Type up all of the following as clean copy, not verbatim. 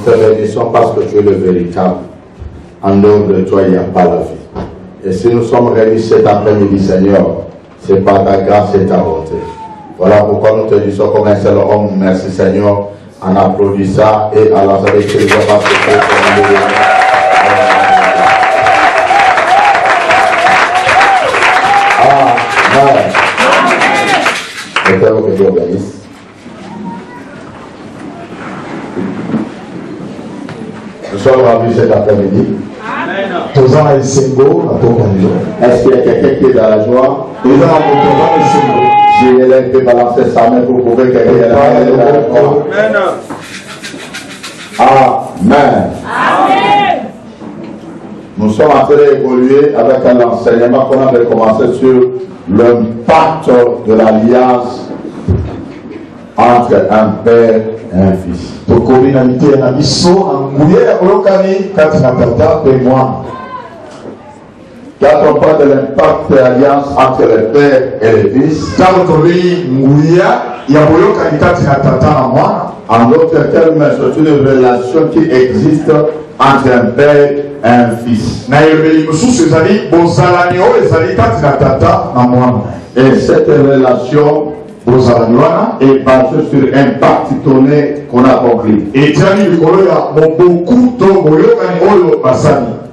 te bénissons parce que tu es le véritable. En dehors de toi, il n'y a pas la vie. Et si nous sommes réunis cet après-midi, Seigneur, c'est par ta grâce et ta bonté. Voilà pourquoi nous te disons comme un seul homme, merci Seigneur, en applaudissant et alors avec que les gens passent Amen. Que Dieu bénisse. Nous sommes ravis cet après-midi. Est-ce qu'il y a quelqu'un qui est dans la joie? Si elle peut balancer sa main pour prouver qu'elle est dans la joie. Amen. Amen. Nous sommes en train d'évoluer avec un enseignement qu'on avait commencé sur l'impact de l'alliance entre un père et un fils. Quand on parle de l'impact de l'alliance entre le père et le fils, en d'autres termes, c'est une relation qui existe entre un père et un fils. Et cette relation est basée sur un pacte donné qu'on a conclu.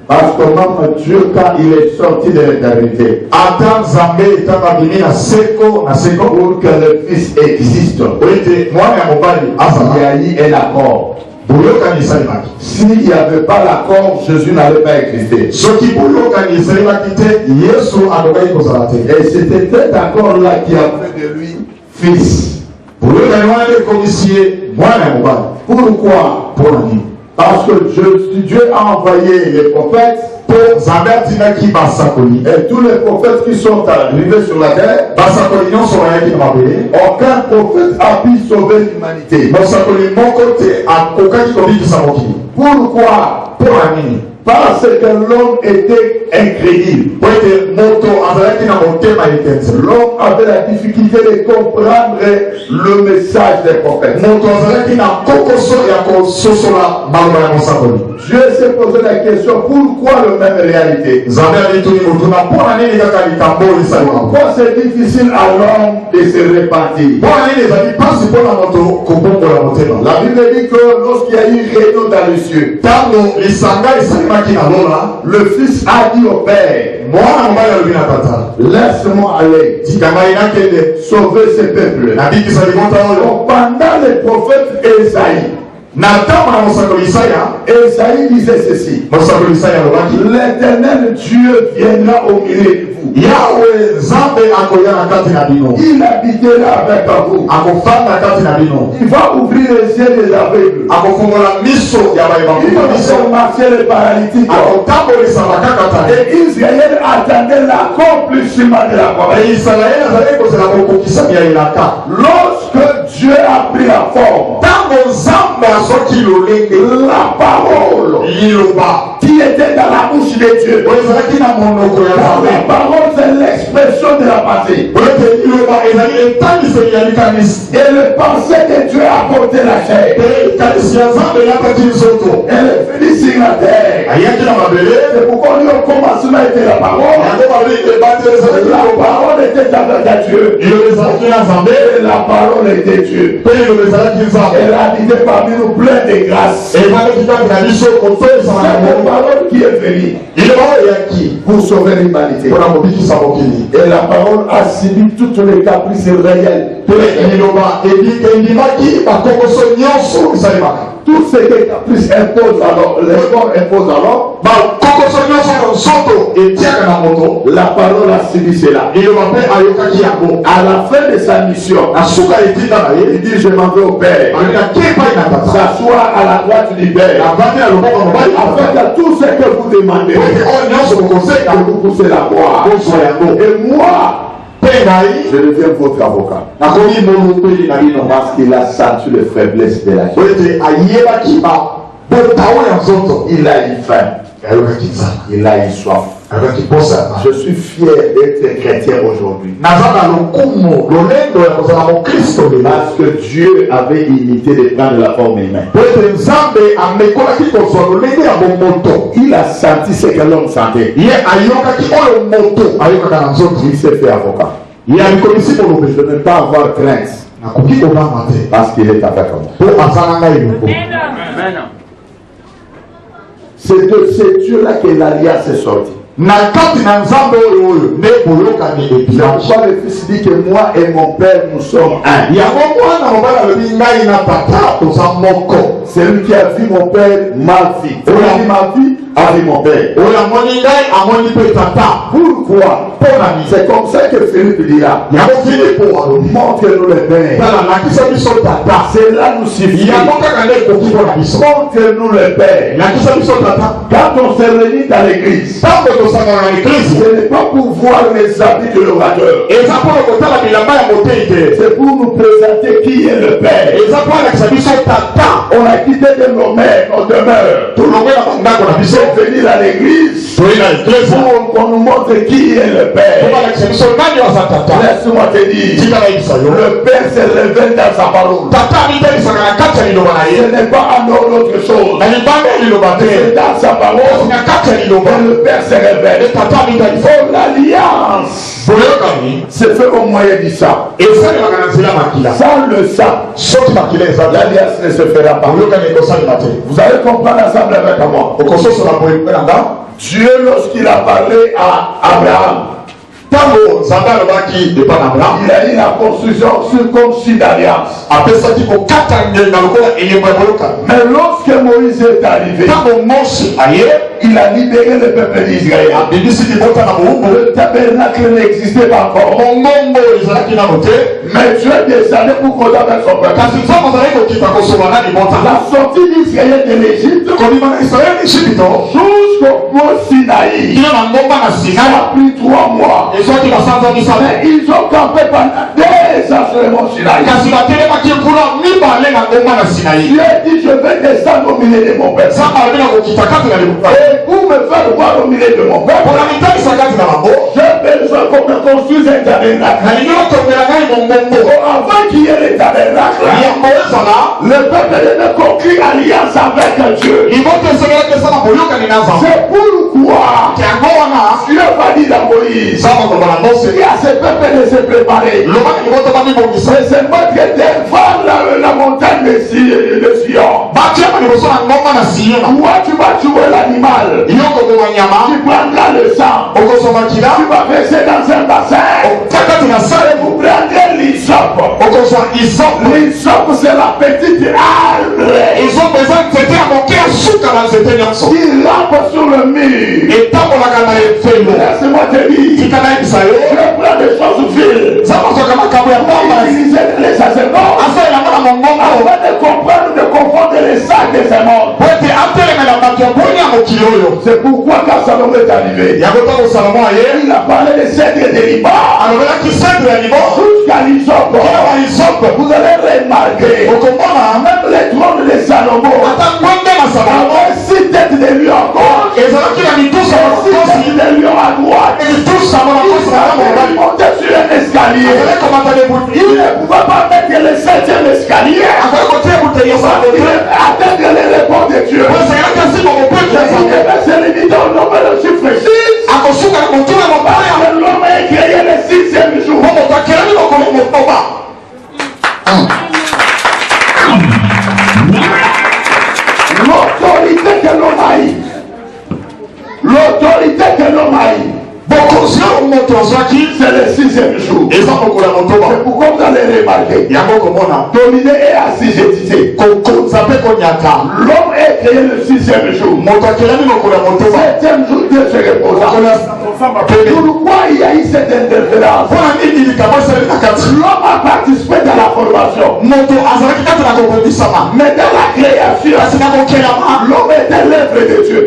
Parce que même Dieu, quand il est sorti de l'éternité, pour que le Fils existe, il y a eu un accord. S'il n'y avait pas l'accord, Jésus n'allait pas exister. Et c'était cet accord-là qui a fait de lui Fils. Pourquoi? Parce que Dieu a envoyé les prophètes et tous les prophètes qui sont arrivés sur la terre, aucun prophète a pu sauver l'humanité. Pourquoi? Parce que l'homme était incrédule. L'homme avait la difficulté de comprendre le message des prophètes. Dieu s'est posé la question, pourquoi la même réalité? Pourquoi c'est difficile à l'homme de se répartir? La Bible dit que lorsqu'il y a eu réunion dans les cieux, le fils a dit au père, laisse-moi aller sauver ce peuple. Donc, pendant les prophètes Esaïe, Esaïe disait ceci: l'éternel Dieu viendra au milieu de vous. Il habitera avec vous. Il va ouvrir les yeux des aveugles. Il va faire marcher les paralytiques. Et Israël attendait l'accomplissement de la promesse. Lorsque Dieu a pris la forme, la parole qui était dans la bouche de Dieu, la parole c'est l'expression de la pensée. Et le pensée que Dieu a porté la chair, elle est venue sur la terre. C'est pourquoi nous au commencement était la parole. La parole était avec Dieu. Et la parole était Dieu. Elle a dit parmi nous plein de grâce. C'est la parole qui est venue pour sauver l'humanité. Et la parole a subi toutes les caprices réels. Tout ce que caprice impose alors, l'effort impose alors, la parole a subi cela. À la fin de sa mission, il dit: je m'en vais au Père. S'asseoir à la droite du Père, afin que tout ce que vous demandez, que vous poussez la voix. Et moi, je deviens votre avocat. Parce qu'il a senti les faiblesses de la vie. Il a eu faim. Il a eu soif. Je suis fier d'être chrétien aujourd'hui. Parce que Dieu avait imité de prendre la forme humaine. Il a senti ce que l'homme sentait. Il s'est fait avocat. Je ne peux pas avoir crainte. Parce qu'il est avec moi. C'est de ce Dieu-là que l'alliance est sortie. C'est pourquoi le Fils dit que moi et mon Père nous sommes un. Celui qui a vu mon Père m'a vu. Celui qui m'a vu a vu mon Père. Pourquoi? C'est comme ça que Philippe dira. Montre-nous le Père. C'est là nous suffit. Montre-nous le Père. Quand on se réunit dans l'église, ce n'est pas pour voir les habits de l'orateur. C'est pour nous présenter qui est le Père. On a quitté de nos mères, nos demeures. C'est venir à l'église pour qu'on nous montre qui est le Père. Laisse-moi te dire, le Père s'est révélé dans sa parole. Ce n'est pas en autre chose. C'est dans sa parole que le Père se révèle. Oh, l'alliance se fait au moyen du sang. Sans le sang, l'alliance ne se fera pas. Vous allez comprendre ensemble avec moi. Dieu, lorsqu'il a parlé à Abraham, il a eu la construction circoncis d'alliance. Mais lorsque Moïse est arrivé, il a libéré le peuple d'Israël. Le tabernacle n'existait pas encore. Mais Dieu est descendu pour qu'on avec son peuple. La sortie d'Israël de l'Égypte jusqu'au mont Sinaï, ça a pris 3 mois. Mais ils ont campé pendant des ans sur le mont Sinaï. Dieu dit, je vais descendre au milieu de mon peuple. Et pour me faire voir au milieu de mon peuple, j'ai besoin qu'on me construise un tabernacle. Avant qu'il y ait le tabernacle, le peuple devait conclure alliance avec Dieu. C'est pourquoi Dieu va dire à Moïse, il y a ce peuple de se préparer. C'est seulement que devant la montagne de Sion, toi tu vas tuer l'animal, tu prendras le sang, tu vas verser dans un bassin, et vous prendrez l'hysope. L'hysope c'est la petite arbre qui rampe sur le mur. Laisse-moi te dire, je prends des choses viles, utiliser les sacerdotes afin de comprendre, de confondre les sacs de ces morts. C'est pourquoi quand Salomon est arrivé, il a parlé de cèdre de Liban jusqu'à l'hysope. Vous allez remarquer, même les trônes de Salomon avaient 6 têtes de lion à gauche et 6 têtes de lion à droite. Il montait sur un escalier. Il ne pouvait pas mettre le 7e escalier atteindre les réponses de Dieu. Il devait se limiter au nombre de chiffres 6. Parce que l'homme a créé le 6e jour. L'autorité que l'homme a eu. L'autorité que l'homme a eu. C'est le 6e jour. C'est pourquoi vous allez remarquer. Dominer et assis, je disais. L'homme est créé le 6e jour. 7e jour, Dieu se reposa. Pourquoi il y a eu cette interférence? L'homme a participé dans la formation. Mais dans la création, l'homme était l'œuvre de Dieu.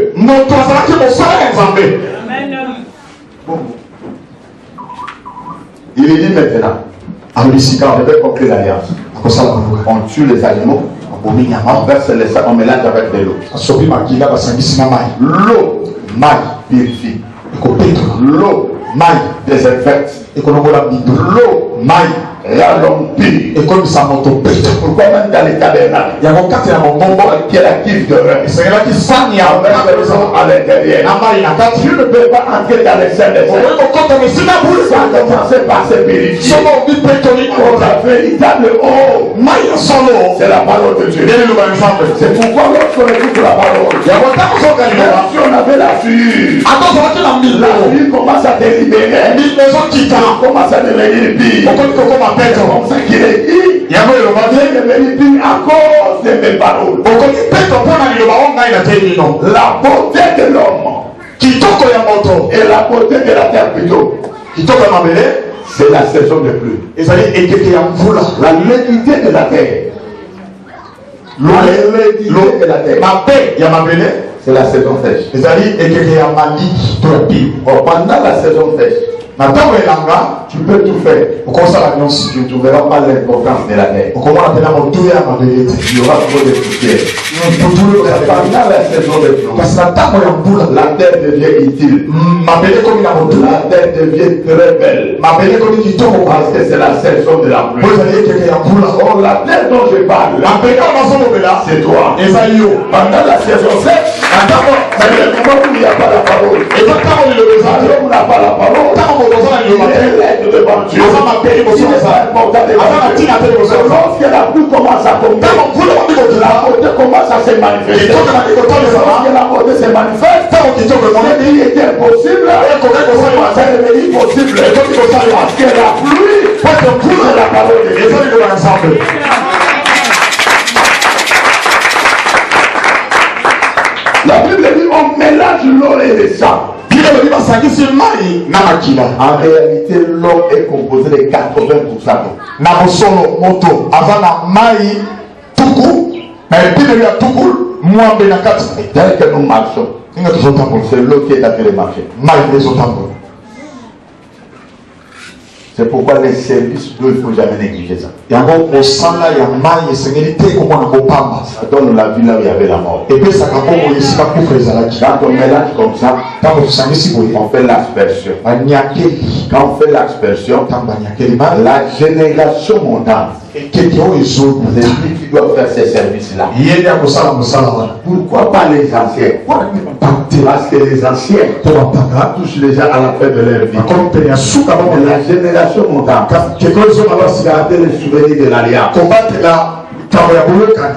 Il est dit maintenant, on devait conclure l'alliance. On tue les animaux, on verse les sacs, on mélange avec de l'eau. L'eau, maille, purifie. L'eau, maille, désinfecte. L'eau, maille, ralentit. Pourquoi même dans les tabernacles, il y a mon qui est l'actif de rein. C'est là qui s'en y a à l'intérieur. Tu ne peux pas entrer dans les scènes des saints sans commencer par se vérifier. La véritable eau, c'est la parole de Dieu. C'est pourquoi lorsqu'on écoute la parole, si on avait la fuite, la fuite commence à délibérer, commence à devenir pire. Comme ça qu'il est dit, il est devenu pire à cause de mes paroles. La beauté de l'homme et la beauté de la terre plutôt, c'est la saison de pluie. La lénité de la terre. C'est la saison sèche. Pendant la saison sèche, tu peux tout faire. Tu ne trouveras pas l'importance de la terre. Il y aura trop de poussière. Pendant la saison de pluie, la terre devient utile. La terre devient très belle. Parce que c'est la saison de la pluie. Oh, la terre dont je parle, c'est toi. Pendant la saison sèche, c'est le moment où il n'y a pas la parole. On n'a pas la parole. Il est l'aide devant Dieu. Il n'est pas important devant Dieu. Lorsque la pluie commence à tomber, la beauté commence à se manifester. Lorsque la beauté se manifeste, ce qui était impossible commence à devenir possible. Parce que la pluie, c'est la parole de Dieu. La Bible dit on mélange l'eau et le sang. En réalité, l'eau est composée de 80%. Tel que nous marchons, c'est l'eau qui est appelée marcher. C'est pourquoi les services d'eau, il ne faut jamais négliger ça. Ça donne la vie là où il y avait la mort. Quand on mélange comme ça, on fait l'aspersion. Quand on fait l'aspersion, la génération montante, c'est lui qui doit faire ces services-là. Pourquoi pas les anciens? Parce que les anciens touchent déjà à la fin de leur vie. La génération montante va garder les souvenirs de l'alliance.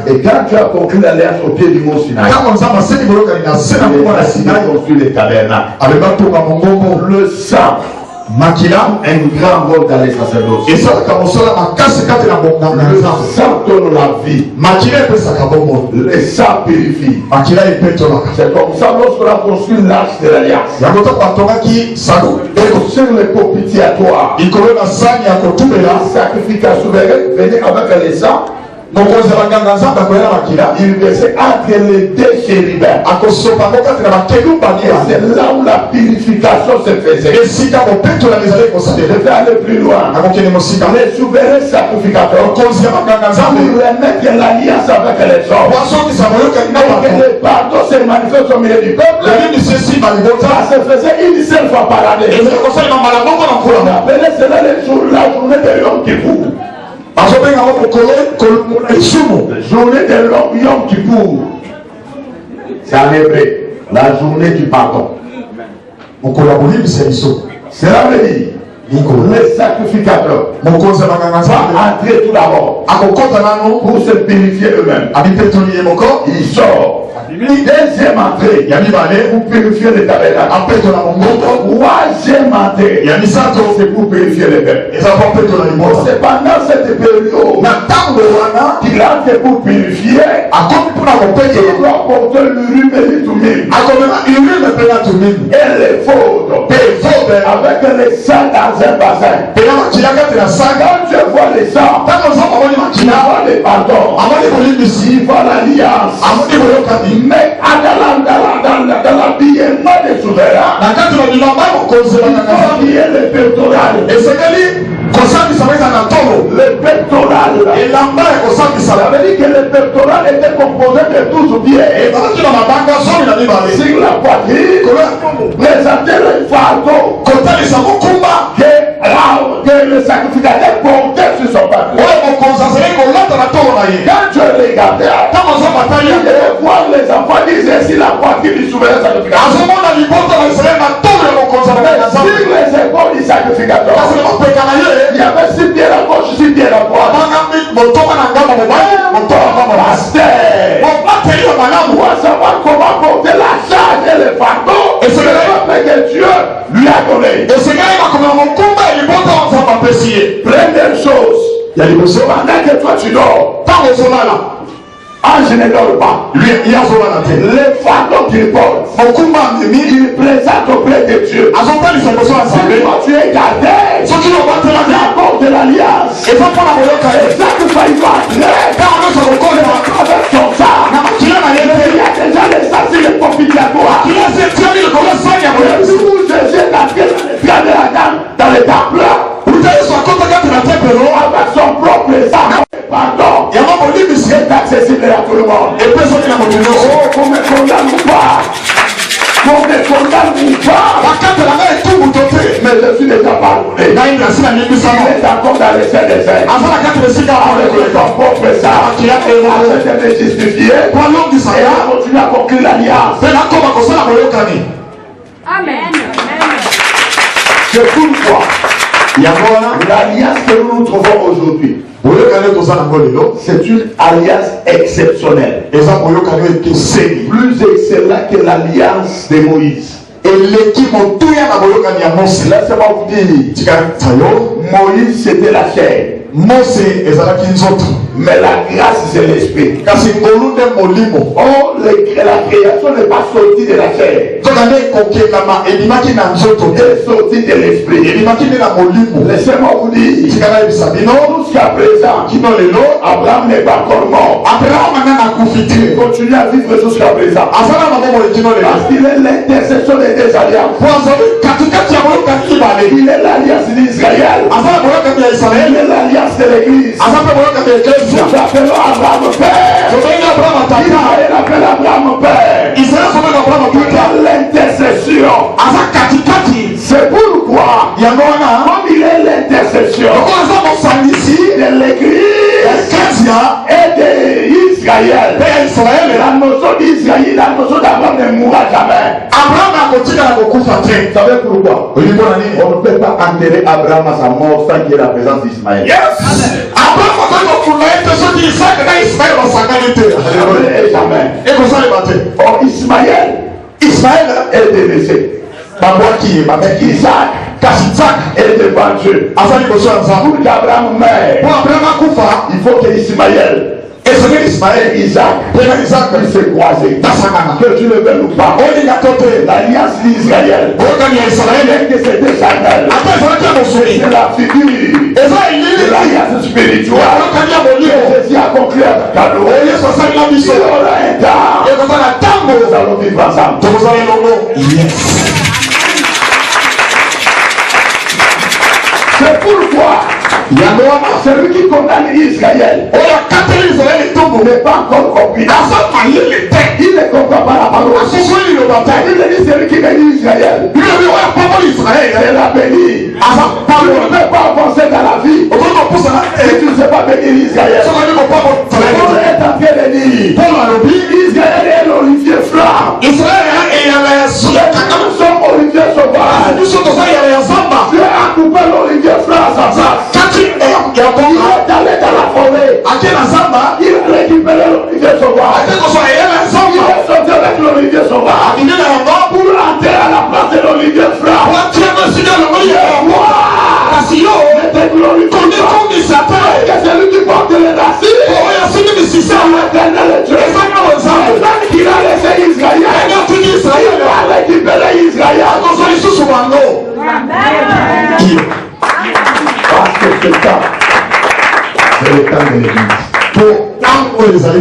Et quand tu as conclu l'alliance au pied du mont Sinaï, il a construit les tabernacles. Le sang un grand rôle dans les sacerdoces. Le sang donne la vie. Le sang purifie. C'est comme ça lorsqu'on a construit l'arche de l'alliance. Sur les propitiatoires, la sacrification venait avec les sangs. Il versait entre les deux chérubins. C'est là où la purification se faisait. Je vais aller plus loin. Les souverains sacrificateurs pour remettre l'alliance avec les hommes. Et le pardon se manifeste au milieu du peuple. Ça se faisait une seule fois par année. On appelait cela la journée de Yom Kippour. La journée de l'homme Yom Kippour. C'est en hébreu. La journée du pardon. Cela veut dire les sacrificateurs vont entrer tout d'abord pour se purifier eux-mêmes. Ils sortent. Deuxième entrée pour purifier les tabernacles. Troisième entrée c'est pour purifier les peuples. C'est pendant cette période qu'il entre pour purifier. Il doit porter l'urine et l'ithumine et les fautes avec les sangs dans un bassin. Quand tu vois les sangs, tu vois les pardons, il voit l'alliance. Mais dans l'habillement des souverains, il faut qu'il y ait le pectoral. Le pectoral. Ça veut dire que le pectoral était composé de 12 pieds. Sur la poitrine, présentait le fardeau que le sacrificateur portait sur son fardeau. Quand je regardais, je voir les enfants disaient si la poitrine du souverain sacrificateur. Sur les épaules du sacrificateur, il y avait 6 pieds à gauche, 6 pieds à droite. On va savoir comment porter la charge et le fardeau. Et c'est le peuple que Dieu lui a donné. Première chose, il y a des choses pendant que toi tu dors. Je ne dors pas. Le fardeau qu'il porte, il présente auprès de Dieu. Quand tu es gardé, la porte de l'alliance. Et ça que ça il va avec son sang. Il y a déjà les assassins de propitiatoire. Vous Jésus n'a fait la dame dans les tables. Avec son propre sang. Pardon. C'est accessible à tout le monde. Et personne n'a pas. Oh, qu'on me condamne ou pas. Qu'on me condamne ou pas. Mais je suis déjà pardonné. Il est encore dans les scènes des scènes. Avec son propre sang. Il a été justifié. Et a continué à conclure l'alliance. Amen. C'est pourquoi l'alliance que nous trouvons aujourd'hui, c'est une alliance exceptionnelle. Plus excellente que l'alliance de Moïse. Laissez-moi vous dire, Moïse c'était la chair. Mais la grâce c'est l'esprit. Oh, la création n'est pas sortie de la chair. Elle est sortie de l'esprit. Laissez-moi vous dire, jusqu'à présent, Abraham n'est pas encore mort. Il continue à vivre jusqu'à présent. Parce qu'il est l'intercession des deux alliances. Il est l'alliance d'Israël. Il est l'alliance de l'église. Nous appelons Abraham Père. Israël appelle Abraham Père. Il a l'intercession. C'est pourquoi, comme il est l'intercession de l'église et d'Israël, la notion d'Israël, la notion d'Abraham ne mourra jamais. Vous savez pourquoi? On ne peut pas enterrer Abraham à sa mort sans qu'il y ait la présence d'Ismaël. Or Ismaël est délaissé. Isaac est devant Dieu. Pour qu'Abraham meure, il faut que Ismaël et Isaac puissent se croiser. Que tu le veuilles ou pas, l'alliance d'Israël, que c'était Chanel, c'est la figure de l'alliance spirituelle. Jésus a conclu un cadeau. Il y aura un temps. Nous allons vivre ensemble. C'est pourquoi celui qui condamne Israël n'est pas encore compris. Il ne comprend pas la parole. Il dit celui qui bénit Israël. C'est la béni. Tu ne peux pas avancer dans la vie si tu ne sais pas bénir Israël. Paul est en train de dire Israël est l'olivier flamme. Les gens sont olivier sauvage. Tu as coupé l'olivier flamme à sa place. Il est allé dans la forêt. Il a récupéré l'olivier sauvage. Il est sorti avec l'olivier sauvage pour entrer à la place de l'olivier flamme. C'est celui qui porte les racines. Il a laissé Israël. Il a récupéré Israël. Parce que c'est le temps. C'est le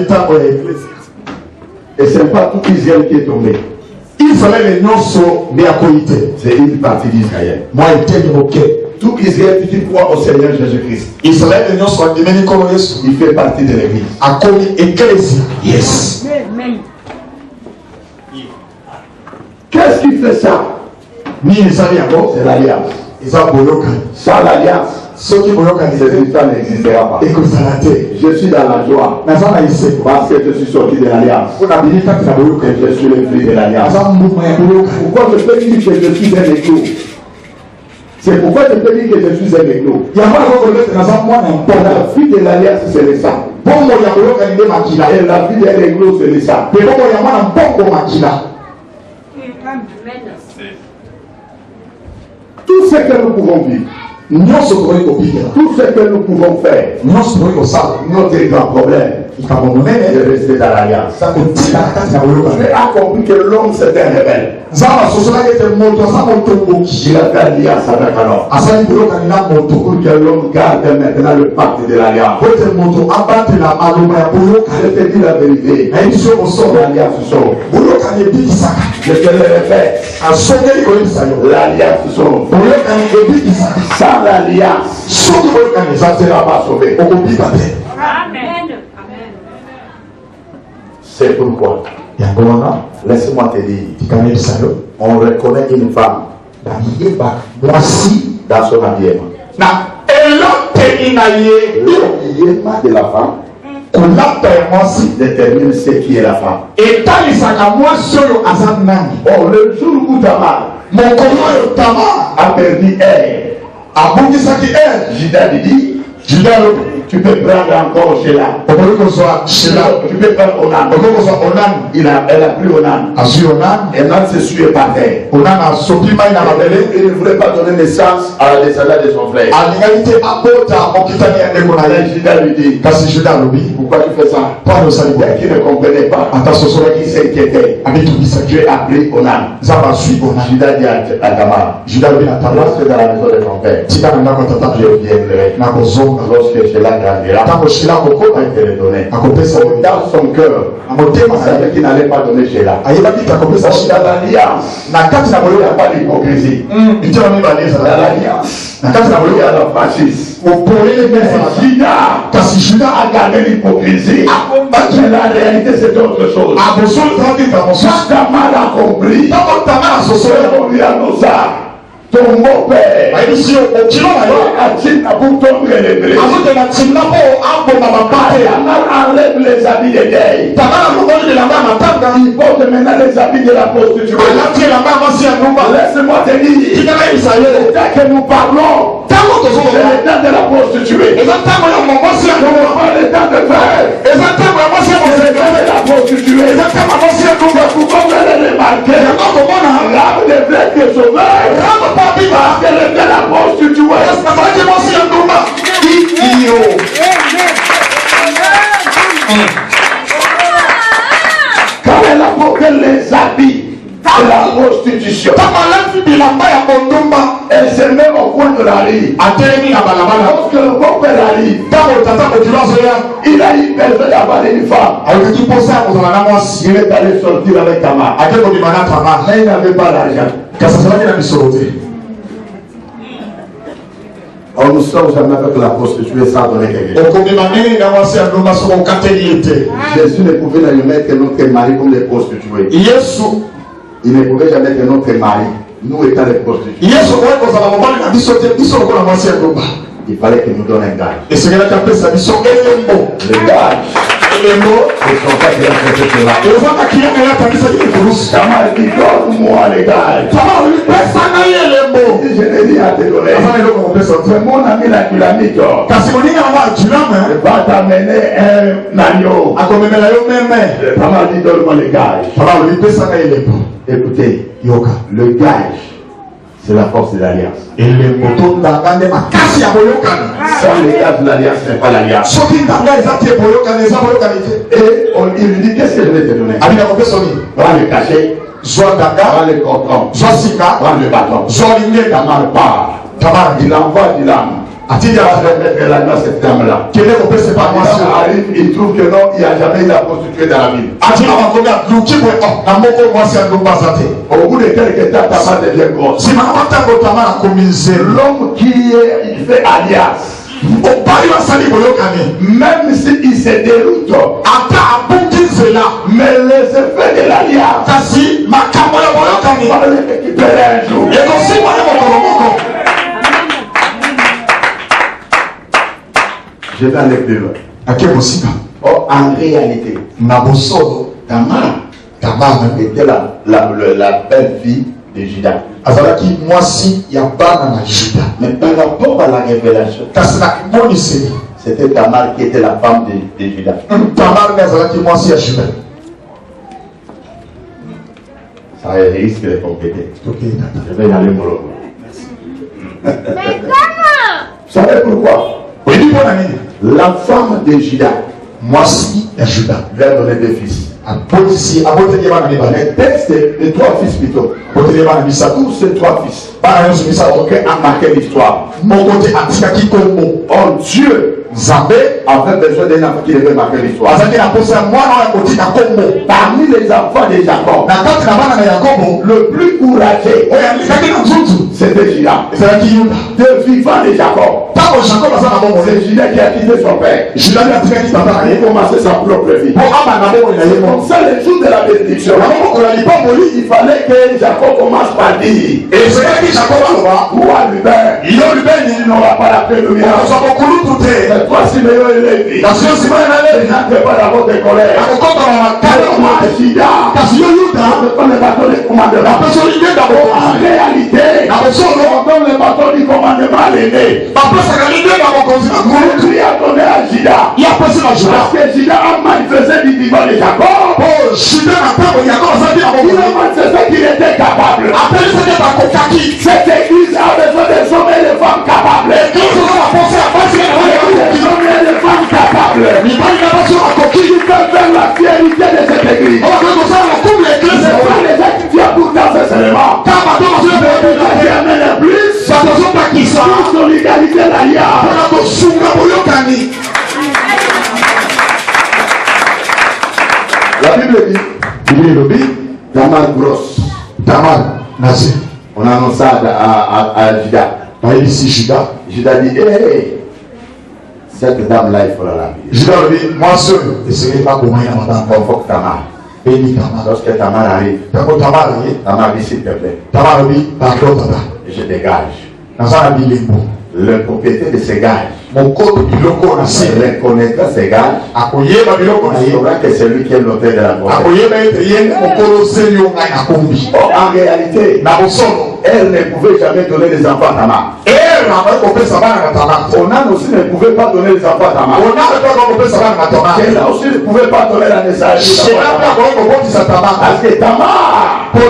temps de l'église. Et ce n'est pas tout Israël qui est tombé. C'est une partie d'Israël. tout Israël qui croit au Seigneur Jésus-Christ, Israël il fait partie de l'église. Yes. Qu'est-ce qui fait ça? C'est l'alliance. Sans l'alliance, cette histoire n'existera pas. Je suis dans la joie parce que je suis sorti de l'alliance. Je suis le fruit de l'alliance. Pourquoi je peux dire que je suis un éclos? C'est pourquoi je peux dire que je suis un éclos. La vie de l'alliance, c'est le sang. Et la vie de l'éclos, c'est le sang. Tout ce que nous pouvons vivre, tout ce que nous pouvons faire, notre grand problème, c'est rester dans l'alliance. J'ai compris que l'homme c'était un rebelle. Il a fait alliance avec un homme. Pour que l'homme garde maintenant le pacte de l'alliance. Je te dis la vérité. L'alliance sauve. Je te le répète. L'alliance sauve. Sans l'alliance, ça ne sera pas sauvé. Amen. C'est pourquoi, laisse-moi te dire, on reconnaît une femme dans son habillement. L'habillement de la femme détermine ce qui est la femme. Oh, le jour où Tamar a perdu Judas dit, tu peux prendre encore Sheila. Tu peux prendre Onan. Elle a pris Onan. Onan se suit par terre. Il ne voulait pas donner naissance à la descendance de son frère. Judas lui dit, pourquoi tu fais ça? Qui ne comprenait pas, qui s'inquiétait. Dieu a pris Onan. Judas dit à Tamar, lorsque dans la maison de ton père, je viendrai. Lorsque Sheila grandira, il te le donner. Dans son cœur, il savait qu'il n'allait pas donner Sheila. Dans l'alliance, il n'y a pas d'hypocrisie. Dans l'alliance, il y a la franchise. Judas a gardé l'hypocrisie. Mais la réalité, c'est autre chose. Quand Tamar a compris, on lui annonça, ton beau-père pour tomber l'église. Enlève les habits de deuil. Il porte maintenant les habits de la prostituée. Laisse-moi te dire, dès que nous parlons, c'est le temps de la prostituée. Ce n'est pas le temps de faire. C'est le temps de la prostituée. Pourquoi vous allez remarquer, l'âme devrait être sauvée. Parce qu'elle était la prostituée. Quand elle a porté les habits de la prostitution, elle se met au coin de la rue. Lorsque le beau-père arrive, il a eu besoin d'avaler une femme. Il est allé sortir avec Tamar. Mais il n'avait pas l'argent. Or nous sommes jamais avec la prostituée sans donner quelque chose. Jésus ne pouvait jamais mettre notre mari comme les prostituées. Il ne pouvait jamais mettre notre mari, nous étant les prostituées. Il fallait qu'il nous donne un gage. Le gage. C'est son père qui a fait cela. Tamar dit, donne-moi les gages. Je n'ai rien à te donner. C'est mon ami la dynamique. Il va t'amener un agneau. Tamar dit, donne-moi les gages. Écoutez, le gage, c'est la force de l'alliance. Sans les gages de l'alliance, ce n'est pas l'alliance. Et il lui dit, qu'est-ce que je vais te donner? Va le cacher, va le cordon, va le bâton. Tamar part. Il envoie du lame. Là, cette dame-là. Arrive, il trouve que non, il n'y a jamais eu la prostituée dans la ville. Au bout de quelques temps, Tamar devient grosse. L'homme qui fait alliance, même s'il se déroute, mais les effets de l'alliance, on va les récupérer un jour. Je vais aller plus loin. Oh, en réalité, Tamar était la belle-fille de Juda. Mais par rapport à la révélation, c'était Tamar qui était la femme de Juda. Ça risque de compléter. Je vais y aller pour le coup. Vous savez pourquoi? La femme de Juda, va donner des fils. Le texte de 3 fils plutôt. Tous ces 3 fils. Aucun a marqué l'histoire. Oh Dieu avait besoin d'un enfant qui devait marquer l'histoire. Parmi les enfants de Jacob, le plus courageux, c'était Juda. De vivant de Jacob. C'est Juda qui a quitté son père. Il a commencé sa propre vie. C'est comme ça le jour de la bénédiction. Il fallait que Jacob commence par dire. Et c'est qui Jacob a il n'aura pas la paix de miracle. Mais toi, Siméon et Lévi, n'entrez pas dans votre colère. On donne le bâton du commandement. En réalité, on donne le bâton du commandement à l'aîné. Lui a donné à Juda. Parce que Juda a manifesté du vivant de Jacob. Il a manifesté qu'il était capable. Cette église a besoin des hommes et des femmes capables. Des hommes et des femmes capables. Qui peuvent faire la fierté de cette église. C'est pas les activités pour dans ce élément. Mais qui amène plus. Solidarité l'alliance. La Bible dit Tamar grosse. On annonce ça à Juda. Juda dit hey, cette dame-là, il faut la laver. Juda dit moi seul, et ce n'est pas pour moi. Convoque Tamar. Lorsque Tamar arrive, Tamar dit s'il te plaît. Je dégage. Le propriétaire de ces gages reconnaîtra ces gages. Il saura que c'est lui qui est l'auteur de la grossesse. En réalité, elle ne pouvait jamais donner les enfants à Tamar. Onan aussi ne pouvait pas donner les enfants à Tamar. Kéla aussi ne pouvait pas donner la naissance. Parce que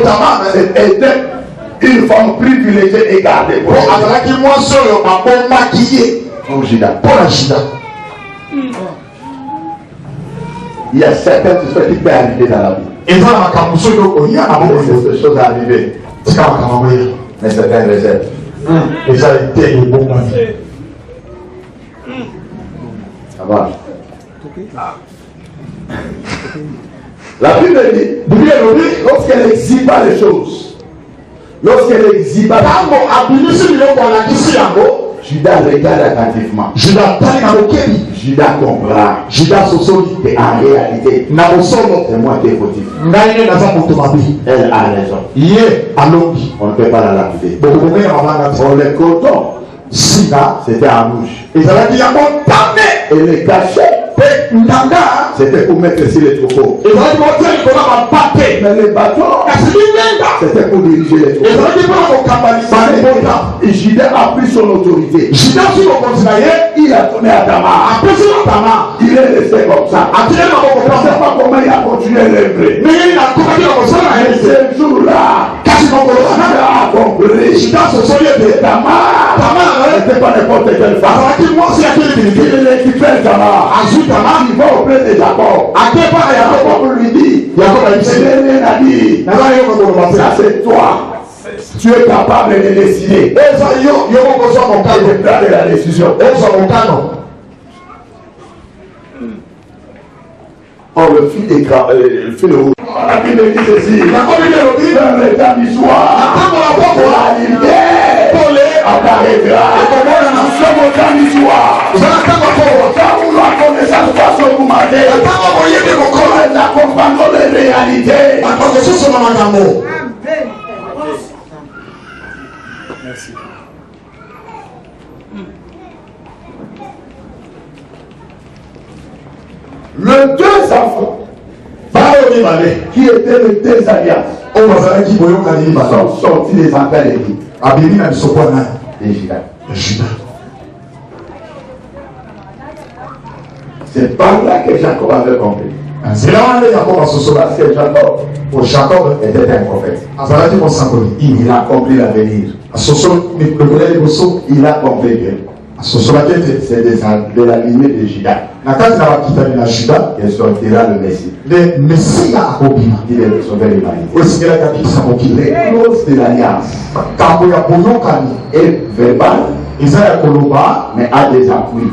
Tamar était une femme privilégiée et gardée pour Juda. Il y a certaines choses qui peuvent arriver dans la vie. Ces choses arrivent. Mais c'est un réserve. Ça va. La Bible dit, lorsqu'elle exhibe les choses, lorsqu'elle exhibe Juda regarde attentivement. Juda comprend. Et en réalité, c'est moi qui est fautif. Elle a raison. On ne peut pas la lapider. Pour le coton, c'était en rouge. Et le cachet, c'était pour mettre sur les troupeaux. Mais le bâton, c'était pour diriger les troupeaux. Et Juda a pris son autorité. Il a donné à Tamar. Il est resté comme ça. Je ne sais pas comment il a continué à l'œuvrer. Mais ce jour-là, Juda a compris. Tamar n'était pas n'importe quelle femme. Il récupère Tamar. Il va auprès de Jacob. Jacob lui dit, ça c'est toi. Tu es capable de décider. De prendre la décision. Oh, le fil d'écran, le fil rouge. La Bible dit ceci. La Bible le temps du soir. La lumière apparaîtra. Nous sommes au temps du soir. Quand vous la connaissance passe au matin, nous accompagnons les réalités. Merci. Les deux enfants qui étaient les deux alliances sont sortis des enfants d'Égypte. C'est par là que Jacob avait compris. Parce que Jacob était un prophète. Il a compris l'avenir. Il a compris que c'est de la lignée de Juda que sortira le Messie. Il est le sauveur de l'humanité. Les clauses de l'alliance est verbale, mais a des appuis.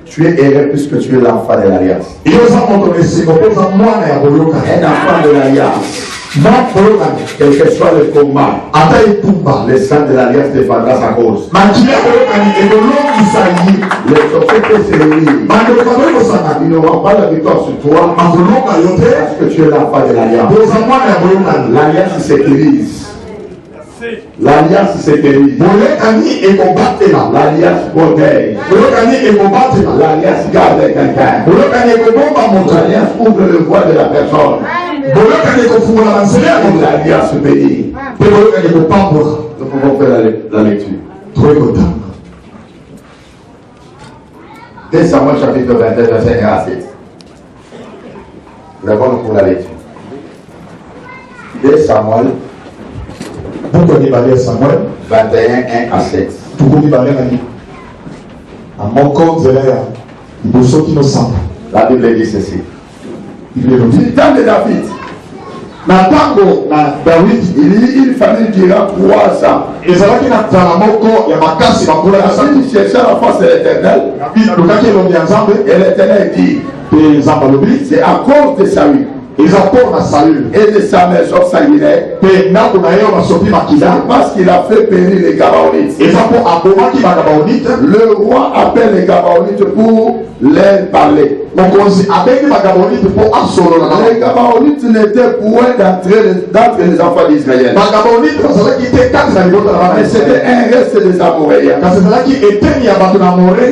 Tu es heureux puisque tu es l'enfant de l'alliance. Un enfant de l'alliance. Quel que soit le combat, le sang de l'alliance défendra sa cause. Les prophètes se réunissent. Ils n'auront pas la victoire sur toi parce que tu es l'enfant de l'alliance. L'alliance sécurise. L'alliance sécurise. L'alliance protège. L'alliance garde quelqu'un. L'alliance ouvre le voie de la personne. L'alliance bénit. Nous pouvons faire la lecture. 2 Samuel chapitre 21, verset 1 à 7. Nous avons pour la lecture. 2 Samuel 21, 1 à 7. La Bible dit ceci. Du temps de David, il fallait durant 3 ans. David cherchait la face de l'Éternel. Et l'Éternel dit, c'est à cause de Saül et de sa maison sanguinaire, parce qu'il a fait périr les Gabaonites. Le roi appelle les Gabaonites pour leur parler. Les Gabaonites n'étaient point d'entre les enfants d'Israël, mais c'était un reste des Amoréens.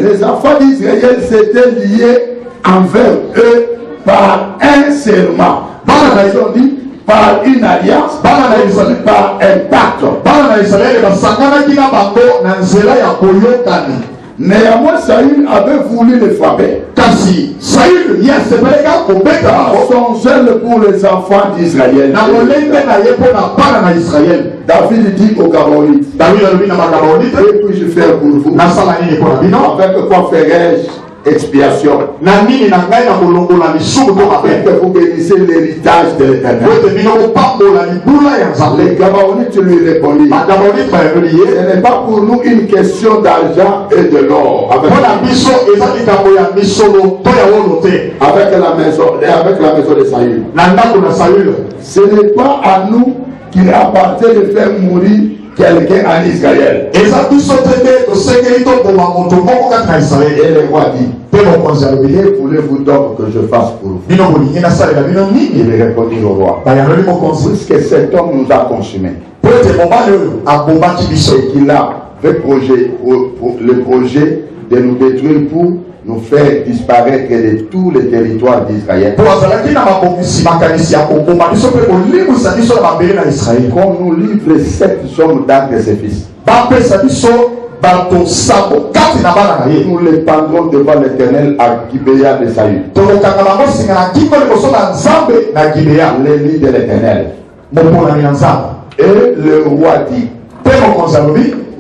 Les enfants d'Israël s'étaient liés envers eux par un serment. Ils ont dit par une alliance, par un pacte. Néanmoins, Saül avait voulu le frapper. Son zèle pour les enfants d'Israël. David dit aux Gabaonites, et puis je fais pour vous. Avec quoi ferai-je expiation? Afin que vous bénissez l'héritage de l'Éternel. Les Gabaonites lui répondirent, ce n'est pas pour nous une question d'argent et de l'or. Avec la maison de Saül. Ce n'est pas à nous qu'il appartient de faire mourir quelqu'un en Israël. Et le roi dit, que voulez-vous donc que je fasse pour vous? Il répondit au roi, puisque cet homme nous a consumés, et qu'il a fait le projet de nous détruire pour nous faire disparaître de tous les territoires d'Israël. Qu'on nous livre 7 hommes d'entre ses fils. Nous les pendrons devant l'Éternel à Gibéa de Saül. Les lits de l'Éternel. Et le roi dit,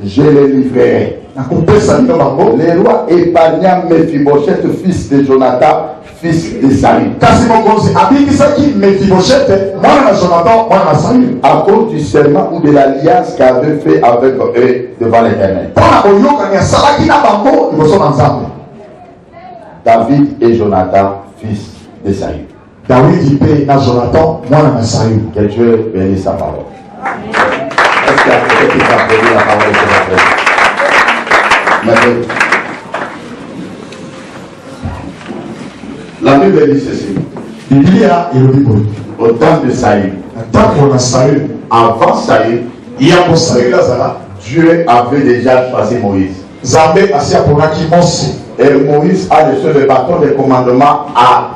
je les livrerai. Le roi épargna Mephibosheth, fils de Jonathan, fils de Saül. À cause du serment ou de l'alliance qu'avait fait avec eux devant l'Éternel. David et Jonathan, fils de Saül. Que Dieu bénisse sa parole. Est-ce qu'il y a quelqu'un qui va applaudir la parole de Dieu? La Bible dit ceci. Au temps de Saül, avant Saül, Dieu avait déjà choisi Moïse. Et Moïse a laissé le bâton de commandement à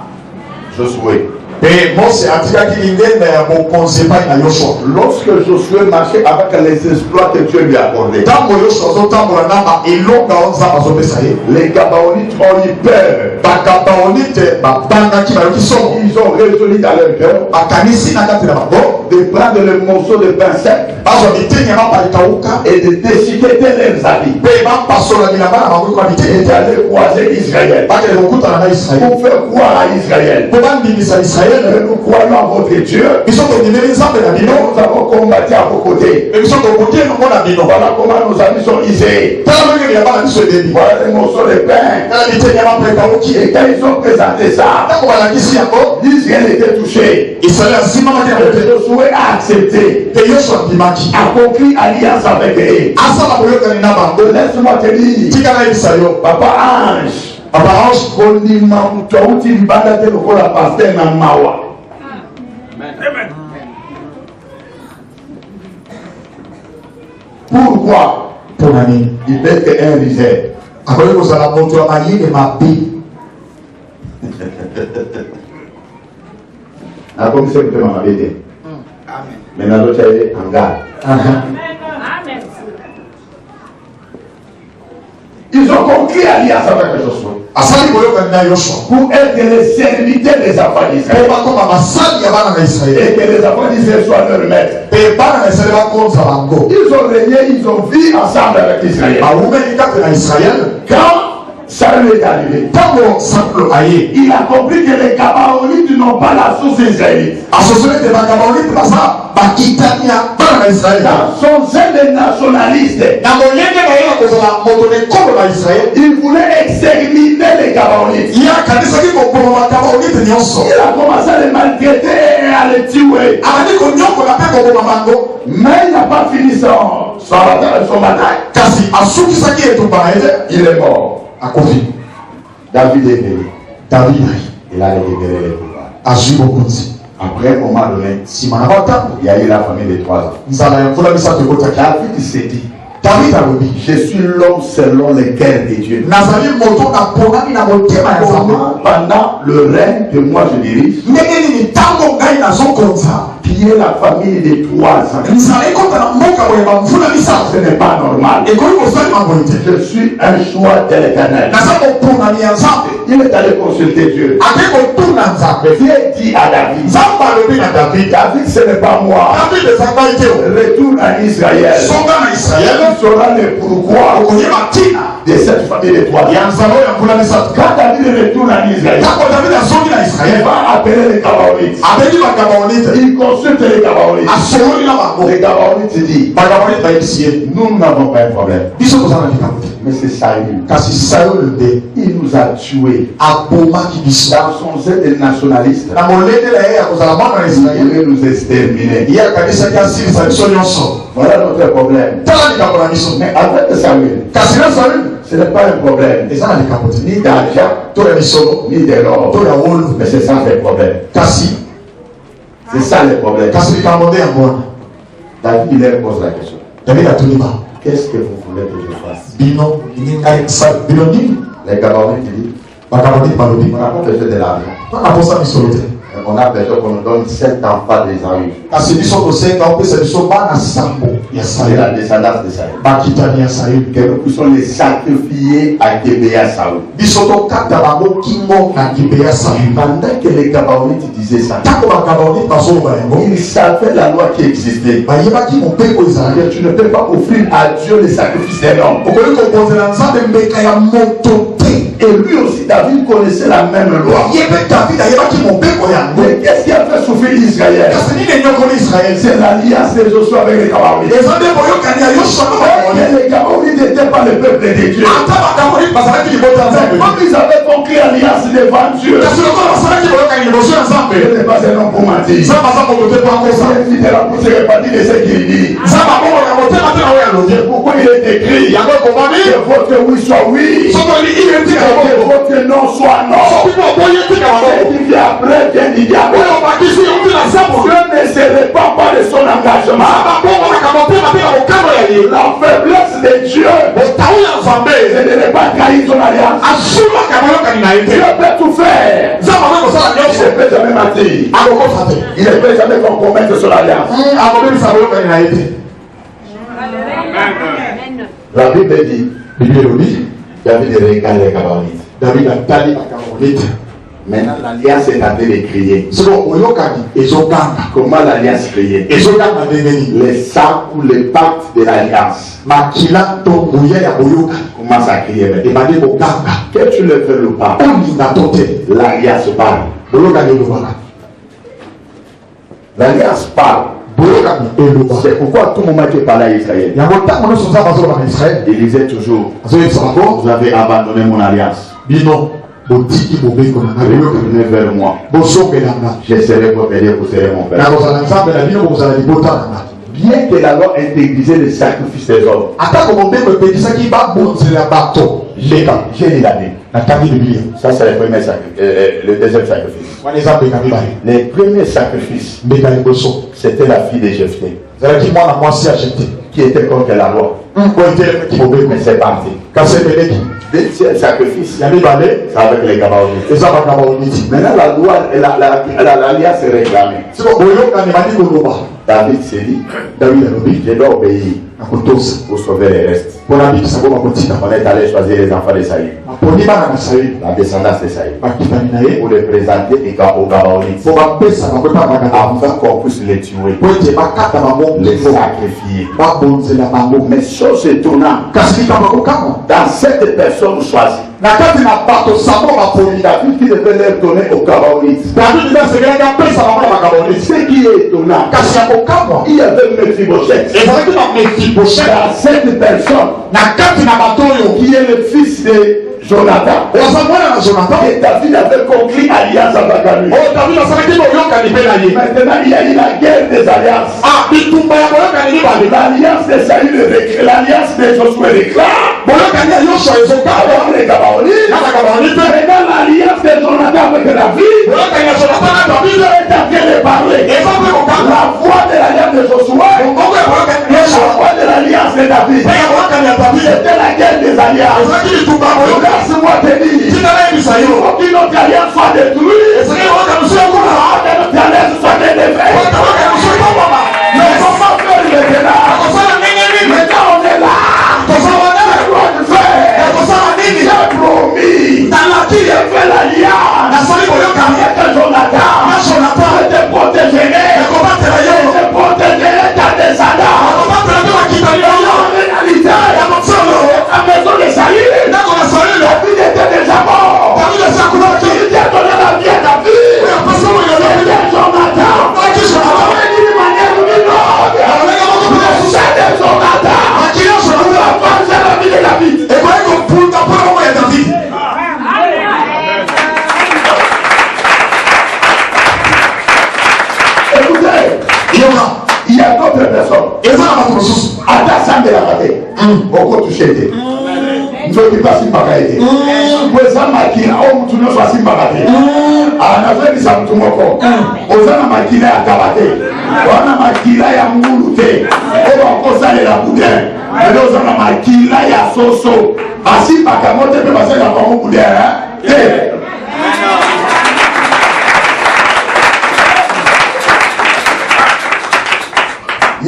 Josué. Lorsque Josué marchait avec les exploits que Dieu lui a accordés, les Gabaonites ont eu peur. Ils ont résolu dans leur cœur de prendre le morceau de pain sec et de déchiqueter leurs habits et d'aller croiser Israël pour faire croire à Israël que nous croyons en votre Dieu. Nous avons combattu à vos côtés. Voilà comment nos amis sont isés. Voilà les morceaux de pain. Et quand ils ont présenté ça, Israël était touché. Josué a accepté, a conclu alliance avec eux. Laisse-moi te dire, Papa Ange, pourquoi il peut être un risère? La commission de m'en avait. Maintenant, l'autre est en garde. Ils ont conclu alliance avec Josué pour être les serviteurs des enfants d'Israël et que les enfants d'Israël soient leurs maîtres. Ils ont régné, ils ont vécu ensemble avec Israël. Quand Saül est arrivé, il a compris que les Gabaonites n'ont pas la source israélite. Dans son zèle nationaliste, il voulait exterminer les Gabaonites. Il a commencé à les maltraiter et à les tuer. Mais il n'a pas fini son bataille. Il est mort. David est venu. Il a récupéré les pouvoirs. Après un moment donné, il y a eu la famille de 3 ans. David s'est dit, je suis l'homme selon le cœur de Dieu. Pendant le règne que moi je dirige, qui est la famille de 3 ans, ce n'est pas normal. Je suis un choix de l'Éternel. Il est allé consulter Dieu. Dieu dit à David, David ce n'est pas moi. Retourne à Israël. Tu sauras le pourquoi de cette famille de 3 ans. Quand David retourne en Israël, il va appeler les Gabaonites. Il consulte les Gabaonites. Les Gabaonites disent, nous n'avons pas un problème. Mais c'est Saül. Il nous a tués. Dans son zèle nationaliste, il voulait nous exterminer. Voilà notre problème. Mais avec Saül, ce n'est pas un problème. Ni d'argent, ni de l'or. Mais c'est ça le problème. C'est ça le problème. David, il leur pose la question. Qu'est-ce que vous voulez que je fasse? Les Gabaonites disent, on n'a pas besoin de l'argent. On a besoin qu'on nous donne 7 enfants d'Ésaü. C'est la descendance d'Ésaü. Que nous puissions les sacrifier à Gébéa Saoul. Pendant que les Gabaonites disaient ça, ils savaient la loi qui existait. Tu ne peux pas offrir à Dieu les sacrifices d'un homme. Et lui aussi, David connaissait la même loi. Mais qu'est-ce qui a fait souffrir Israël? C'est l'alliance de Josué avec les Gabaonites. Les Gabaonites n'étaient pas le peuple de Dieu. Comme ils avaient conclu l'alliance devant Dieu, ce n'est pas un homme pour mentir. C'est un fidèle pour se répartir de ce qu'il dit. Pourquoi il est écrit que votre oui soit oui, que votre non soit non. Ce qui vient après vient du diable. Dieu ne se répand pas de son engagement. La faiblesse de Dieu, c'est de ne pas trahir son alliance. Dieu peut tout faire. Il ne peut jamais mentir. Il ne peut jamais compromettre son alliance. La Bible dit, David regarde les Gabaonites. David a tali à Gabaonite. Maintenant, l'alliance est en train de crier. Comment l'alliance criait? Les sacs ou les pactes de l'alliance commencent à crier. Que tu le fais ou pas, l'alliance parle. L'alliance parle. C'est pourquoi à tout moment tu parlais à Israël, il disait toujours, vous avez abandonné mon alliance. Venez vers moi. Je serai votre père, vous serez mon père. Bien que la loi intégrisait le sacrifice des hommes, j'ai dit l'année. Ça c'est le premier sacrifice, le deuxième sacrifice. Les premiers sacrifices, c'était la fille de Jephthé, qui était contre la loi. Mais c'est parti. Deuxième sacrifice, c'est avec les Gabaonites. Maintenant la loi, l'alliance est réclamée. David s'est dit, je dois obéir pour sauver les restes. On est allé choisir les enfants de Saïd, la descendance de Saïd, pour les présenter aux Gabaonites, afin qu'on puisse les tuer, les sacrifier. Mais chose étonnante, dans cette personne choisie, David qui devait leur donner aux Gabaonites. Ce qui est étonnant, il y avait Mephibosheth. Dans cette personne, qui est le fils de Jonathan, et David avait conclu alliance avec lui. Maintenant il y a eu la guerre des alliances. L'alliance de Saül, l'alliance de Josué réclame avec les Gabaonites. Maintenant l'alliance de Jonathan avec David est en train de parler. La voix de l'alliance de Josué, la voix de l'alliance de David, c'était la guerre des alliances. Laisse-moi te dire, aucune autre alliance soit détruite, aucune autre alliance soit défaite. Mais comment faire maintenant? Maintenant on est là. J'ai promis, qui a fait l'alliance avec Jonathan, je te protégerai, je protégerai ta descendance. En réalité, à maison de Saül, David était déjà mort. Il a donné la vie à David. C'était Jonathan. D'une manière ou d'une autre, c'était Jonathan. Pour avancer la vie de David. Écoutez, il y a d'autres personnes. Attends, ça me l'a raté. Beaucoup touché. Nzo qui passe par été. Weza makina au mtu no swasi mbagate. Anafeli sa mtu moko. Ozana makina ya kabate. Wana makila ya ngulu te. Oba kosa le la boudin. Elo ozana makila ya soso. Asi bakamote pe basaka kwa boudin.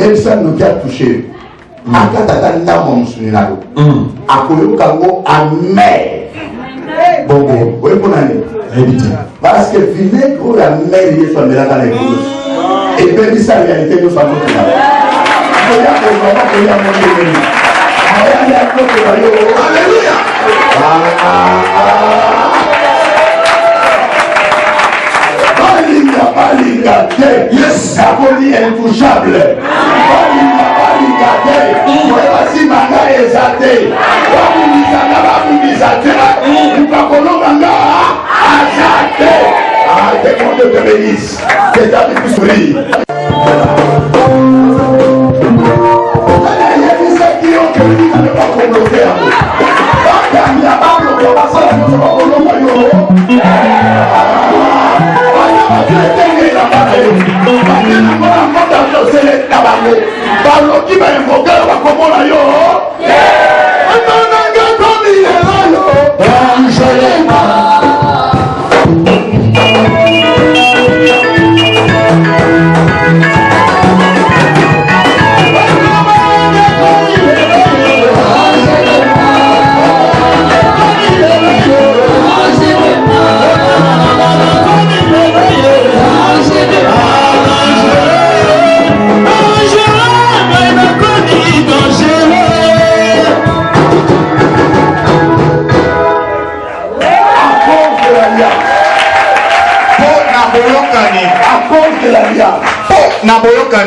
Il y a une qui a touché. Akatata ndamo musuninalo. Akoyoka ngo amer. Bon, oui, bon année. Parce que vinaigre la mer, il est sur le lac. Et puis, ça, réalité, nous sommes Alléluia. Balinga, yes, Aboli intouchable. Balinga, voici Manga Ezate. Ah, que Dieu te bénisse. Que ta vie puisse briller.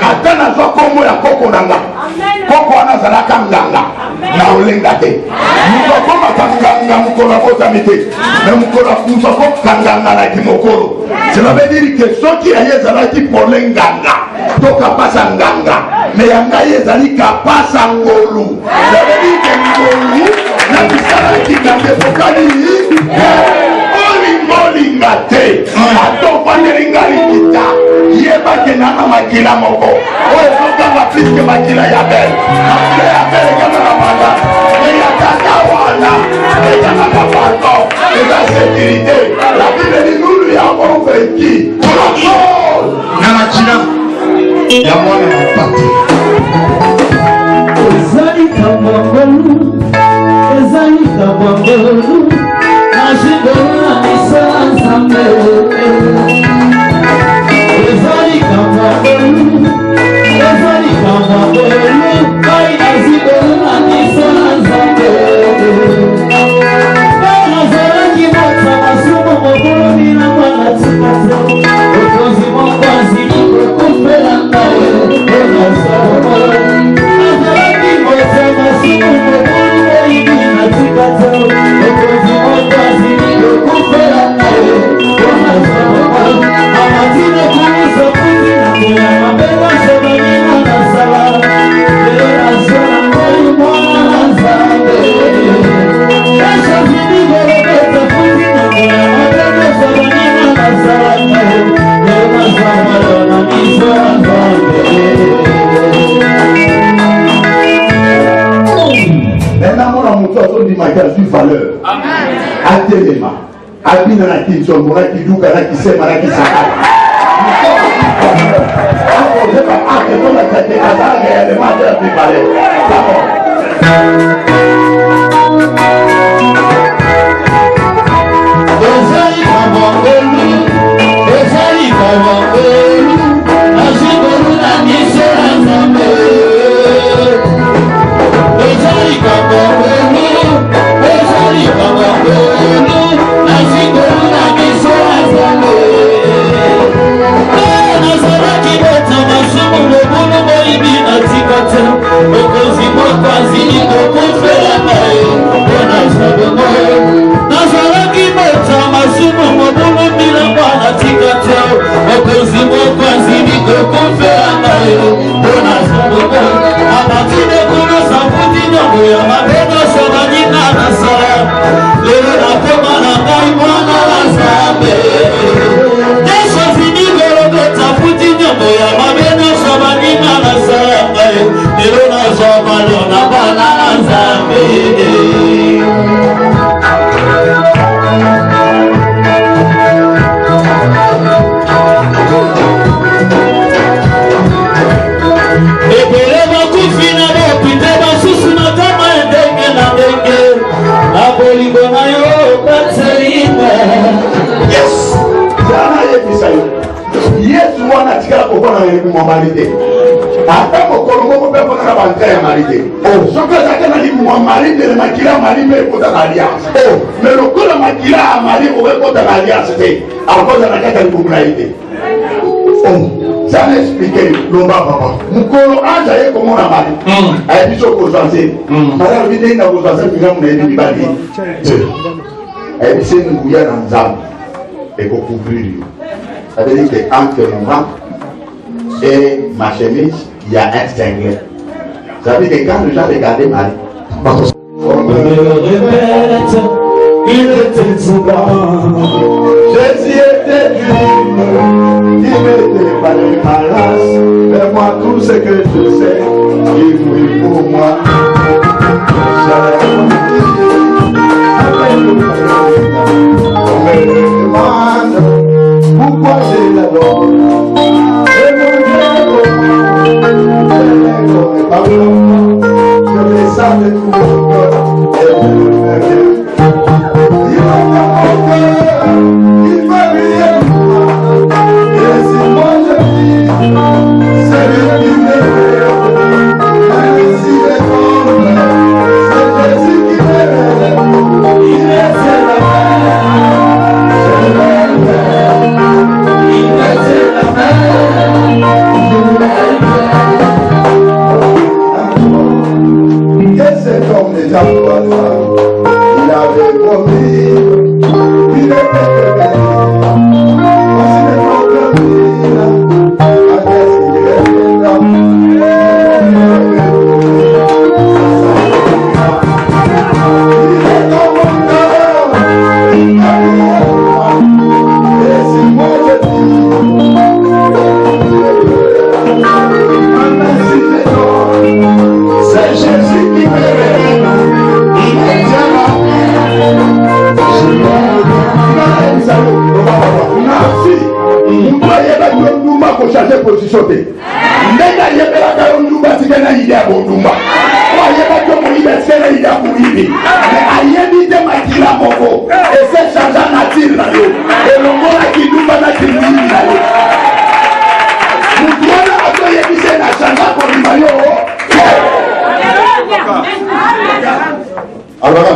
Atana zo komo ya koko nanga. Koko anazalaka nganga. Na olenga te. Mukoko makanganga mukolo kotamite. Na mukolo kusoko kanganga na kimokolo. Cela veut dire que ceux qui ayezala qui polenganga. Toka pasa nganga. Mais yanga yezali kapasa ngolu. Ça veut dire que ngolu na bisala ki ngande pokali. Olinga te. Ato panelinga likita. Yeba kenana makila moko. Oye soka wafiske makila ya bel. Makila ya bel kama na manda. Eya tata wana. Eya kama pato. Eya sécurité. La Bible dit nous ya convaincu. Na makila. Ya mwana na pati. Ezali kabangolu. Ezali kabangolu. Najidona misala nzambe. Ezali kabangolu, kai nazidona misala nzambe. Nazalaki mota masumu mokolo mina mwana tikata. Okozi moko azili kokufela naye, onazalama. Nazalaki mota masumu mokolo mina tikata. Okozi moko azili kokufela naye, onazalama. Amatine kuuza puti na kuya mabela sebani na nasala. Lera zona mwari mwana nazambe. Esha zini gorobeta puti na kuya mabela sebani na nasala. Lera zona na miso nazambe. Maintenant, mon amour, dit ma quelle valeur. Atelema. Abina na kinso mona kiduka na kisema na kisaka. Hapo leba ake kama kati azanga ya le mata ya pale. Ezali kabangolu, ezali kabangolu. Najidona na misala nzambe. Ezali kabangolu, ezali kabangolu. Najidona na misala nzambe. Nazalaki bota masumu mobulu boyibi na tikata. Okozi moko azili kokufela mon mari. Après mon colombo, on peut faire un mari. Oh, ce que ça dit, mon mari, le maquilla, mari, mais pour l'alliance. Oh, mais le coup de maquilla, mari, on veut pour l'alliance. Alors, on a qu'à vous blaguer. Oh, ça m'a expliqué, l'omba papa. Mon colombo, j'ai comment on a mari. Elle dit ce qu'on doit faire. Madame, vous dites que vous doit faire, vous avez dit, elle dit, c'est une bouillère dans les âmes. Et pour couvrir. Ça veut dire que entre mon ventre et ma chemise, il y a un cinglet. Ça veut dire que quand les gens regardaient Marie, On me le répète, il était souvent. Jésus était libre, il n'était pas de ma race, mais moi tout ce que je sais, il mourit pour moi. On me demande pourquoi je l'adore. Et mon Dieu, je ne connais pas vraiment. Je le sens de tout mon cœur et je le fais bien. Il va dans mon cœur, il va briller pour moi. Et si moi je vis, c'est lui qui m'aime. Même si les tombes, c'est Jésus qui m'aime. Il est la cet homme déjà pour il avait promis, il était béni. Voici le propre ville, à qu'est-ce qu'il est là. Il est dans mon cœur, il m'a mis à moi. Et si moi je dis, merci les gens, c'est Jésus qui me révèle. Il est déjà là. Merci. Vous croyez que nous avons changé de position. Nous avons changé de position. Alors,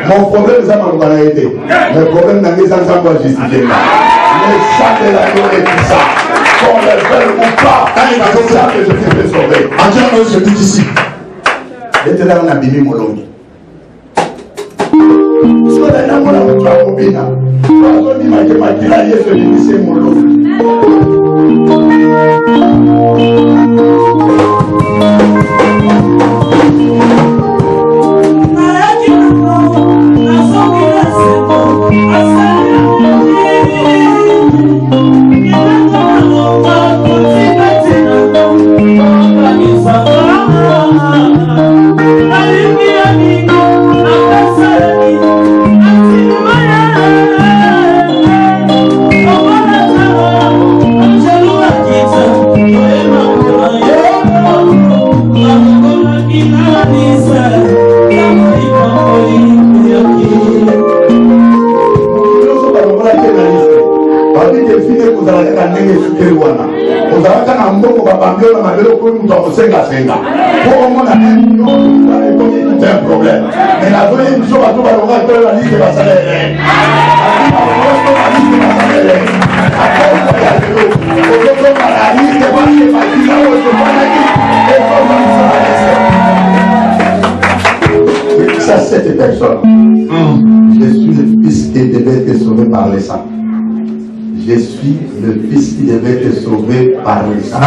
mon problème, c'est ma maladie. Mon problème, c'est que ça va justifier. Le sang de l'agneau et tout ça, qu'on le veuille ou pas, c'est ça que je te fais sauver. Adieu, je dis ici. Maintenant, on a béni mon long. Si on a un peu de bien, on a dit que ma gueule est venue, c'est mon long. Un problème. Mais la deuxième chose, on va faire la liste de la salaire. Ça, cette personne. Je suis le fils qui devait être sauvé par les saints. Je suis le fils qui devait être sauvé par les saints.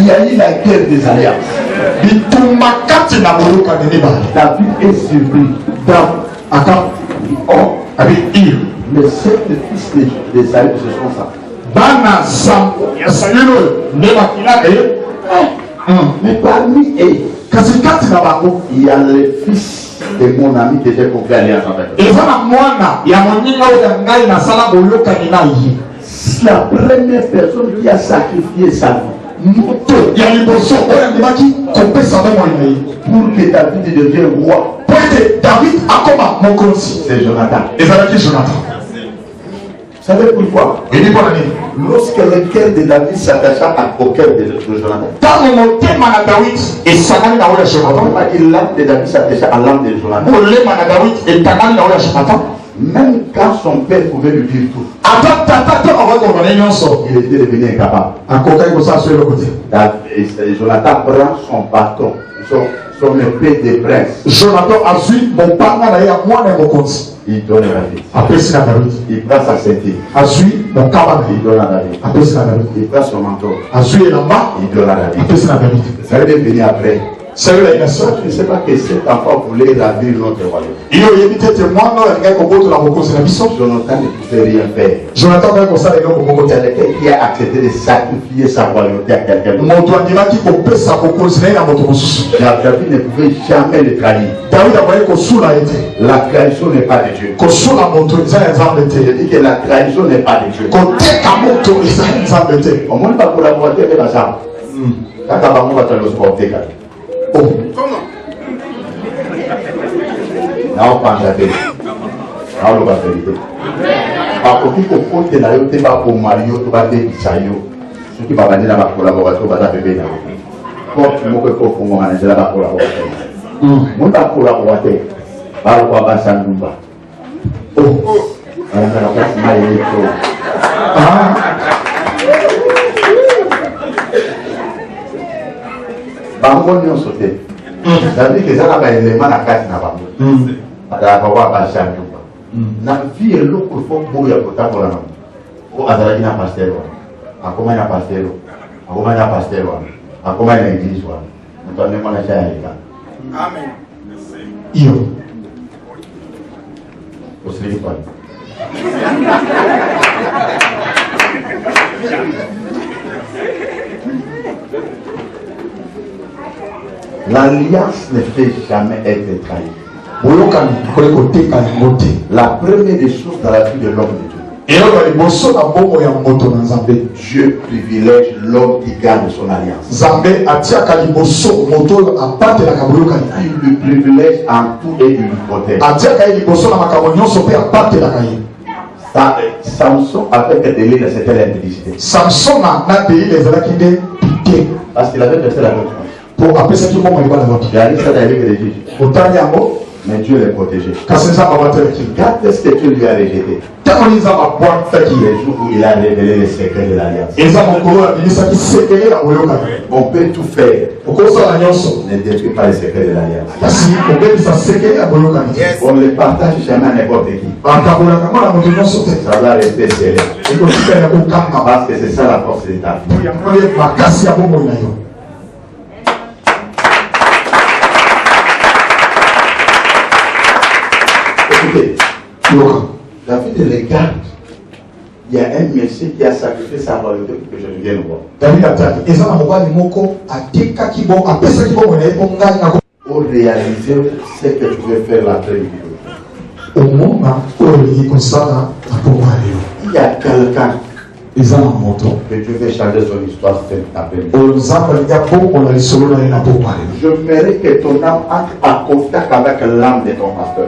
y a eu la guerre des alliances. David est surpris. Mais c'est le fils de Saül, ce sont ça. Mais parmi eux, il y a le fils de mon ami que j'ai compris alliance avec. C'est la première personne qui a sacrifié sa vie pour que David devienne roi. C'est Jonathan. Vous savez pourquoi? Lorsque le cœur de David s'attacha au cœur de Jonathan, l'âme de David s'attacha à l'âme de Jonathan. Même quand son père pouvait lui dire tout, il était devenu incapable. Jonathan prend son bâton, son épée de prince. Il donne à David. Il prend sa ceinture. Il donne à David. Il prend son manteau. Il donne à David. Ça va venir après. Je ne sais pas que cet enfant voulait ravir notre royaume. Jonathan ne pouvait rien faire. Quelqu'un qui a accepté de sacrifier sa royauté à quelqu'un d'autre. David ne pouvait jamais le trahir. La trahison n'est pas de Dieu. Je dis que la trahison n'est pas de Dieu. Au moins, pas pour la royauté de la jambe. Quand on va te le supporter. Comment? Non, pas la vérité. Non, la vérité. Par contre, il faut que tu aies pas pour Mario, tu vas te dire ça. Ce qui va venir dans la collaboration, va t'appeler là. Quand tu m'as fait pour mon manager, la collaboration. Mon collaborateur, par le quoi ça nous va. Oh, on a la place maillée. Bango ni on sauté. C'est-à-dire que ça n'a pas élément à casse n'a pas. Na vie est l'eau pour faire bouillir pour ta pour la main. Au hasard, il y a un pasteur. À comment il y a un pasteur? À comment il y a un pasteur? À comment il y a une église? Nous avons demandé ça à l'état. Amen. Yo. Au Sri Lanka. L'alliance ne fait jamais être trahie. La première des choses dans la vie de l'homme de Dieu. Dieu privilège l'homme qui garde son alliance. Il le privilège en tout et une protège. Samson avait des lignes de cette électricité. Samson a des lignes parce qu'il avait fait la même chose. Pour appeler ce qui m'a dit, mais Dieu les protégeait. Regarde ce que Dieu lui a rejeté. Les jours où il a révélé les secrets de l'alliance. On peut tout faire. Ne détruit pas les secrets de l'alliance. On ne les partage jamais à n'importe qui. Ça va rester scellé. Parce que c'est ça la force de ta vie. David regarde. Il y a un monsieur qui a sacrifié sa royauté pour que je devienne roi. Pour réaliser ce que tu veux faire l'après-midi. Il y a quelqu'un que Dieu veut changer son histoire cet après-midi. Je mérite que ton âme entre en contact avec l'âme de ton pasteur.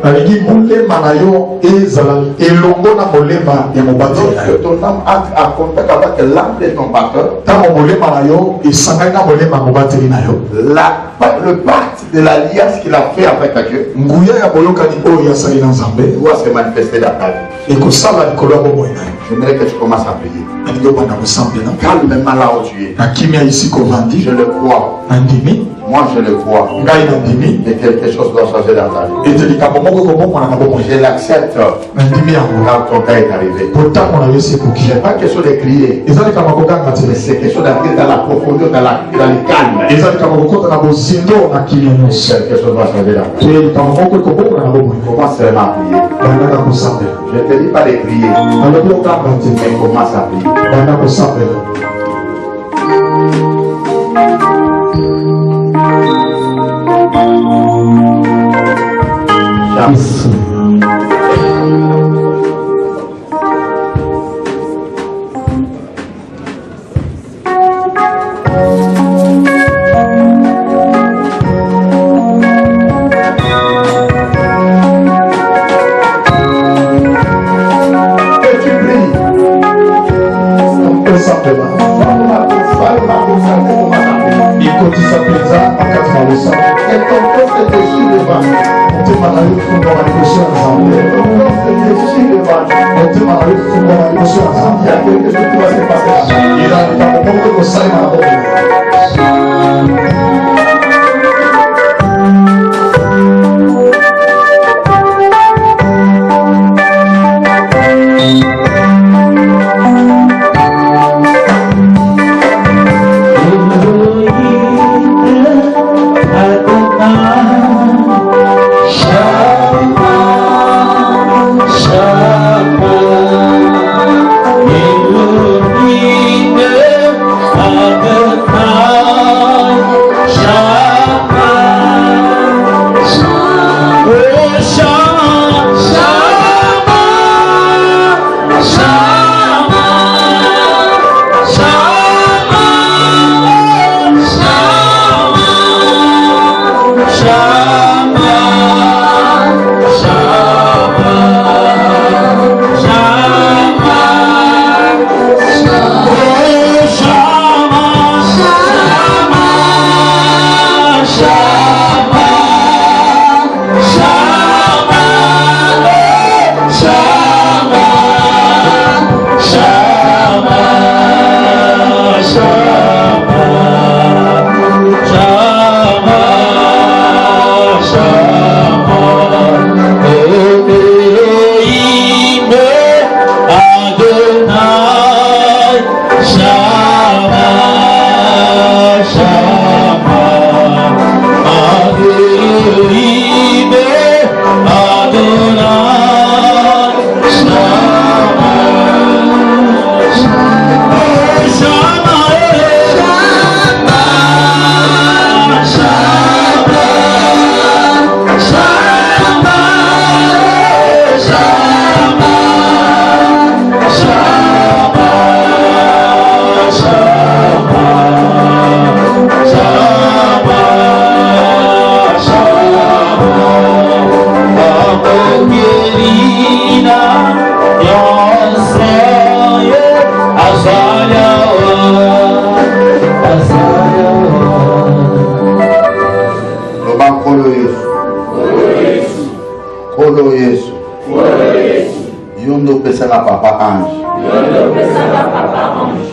Que ton âme entre en contact avec l'âme de ton pasteur. Le pacte de l'alliance qu'il a fait avec Dieu doit se manifester dans ta vie. J'aimerais que tu commences à prier. Calmement là où tu es. Je le crois. Moi je le vois. Et quelque chose doit changer dans ta vie. Je l'accepte quand ton cas est arrivé. Ce n'est pas question de crier. Mais c'est question d'entrer dans la profondeur, dans le calme. Quelque chose doit changer dans ta vie. Commence seulement à prier. Je ne te dis pas de prier. Mais commence à prier.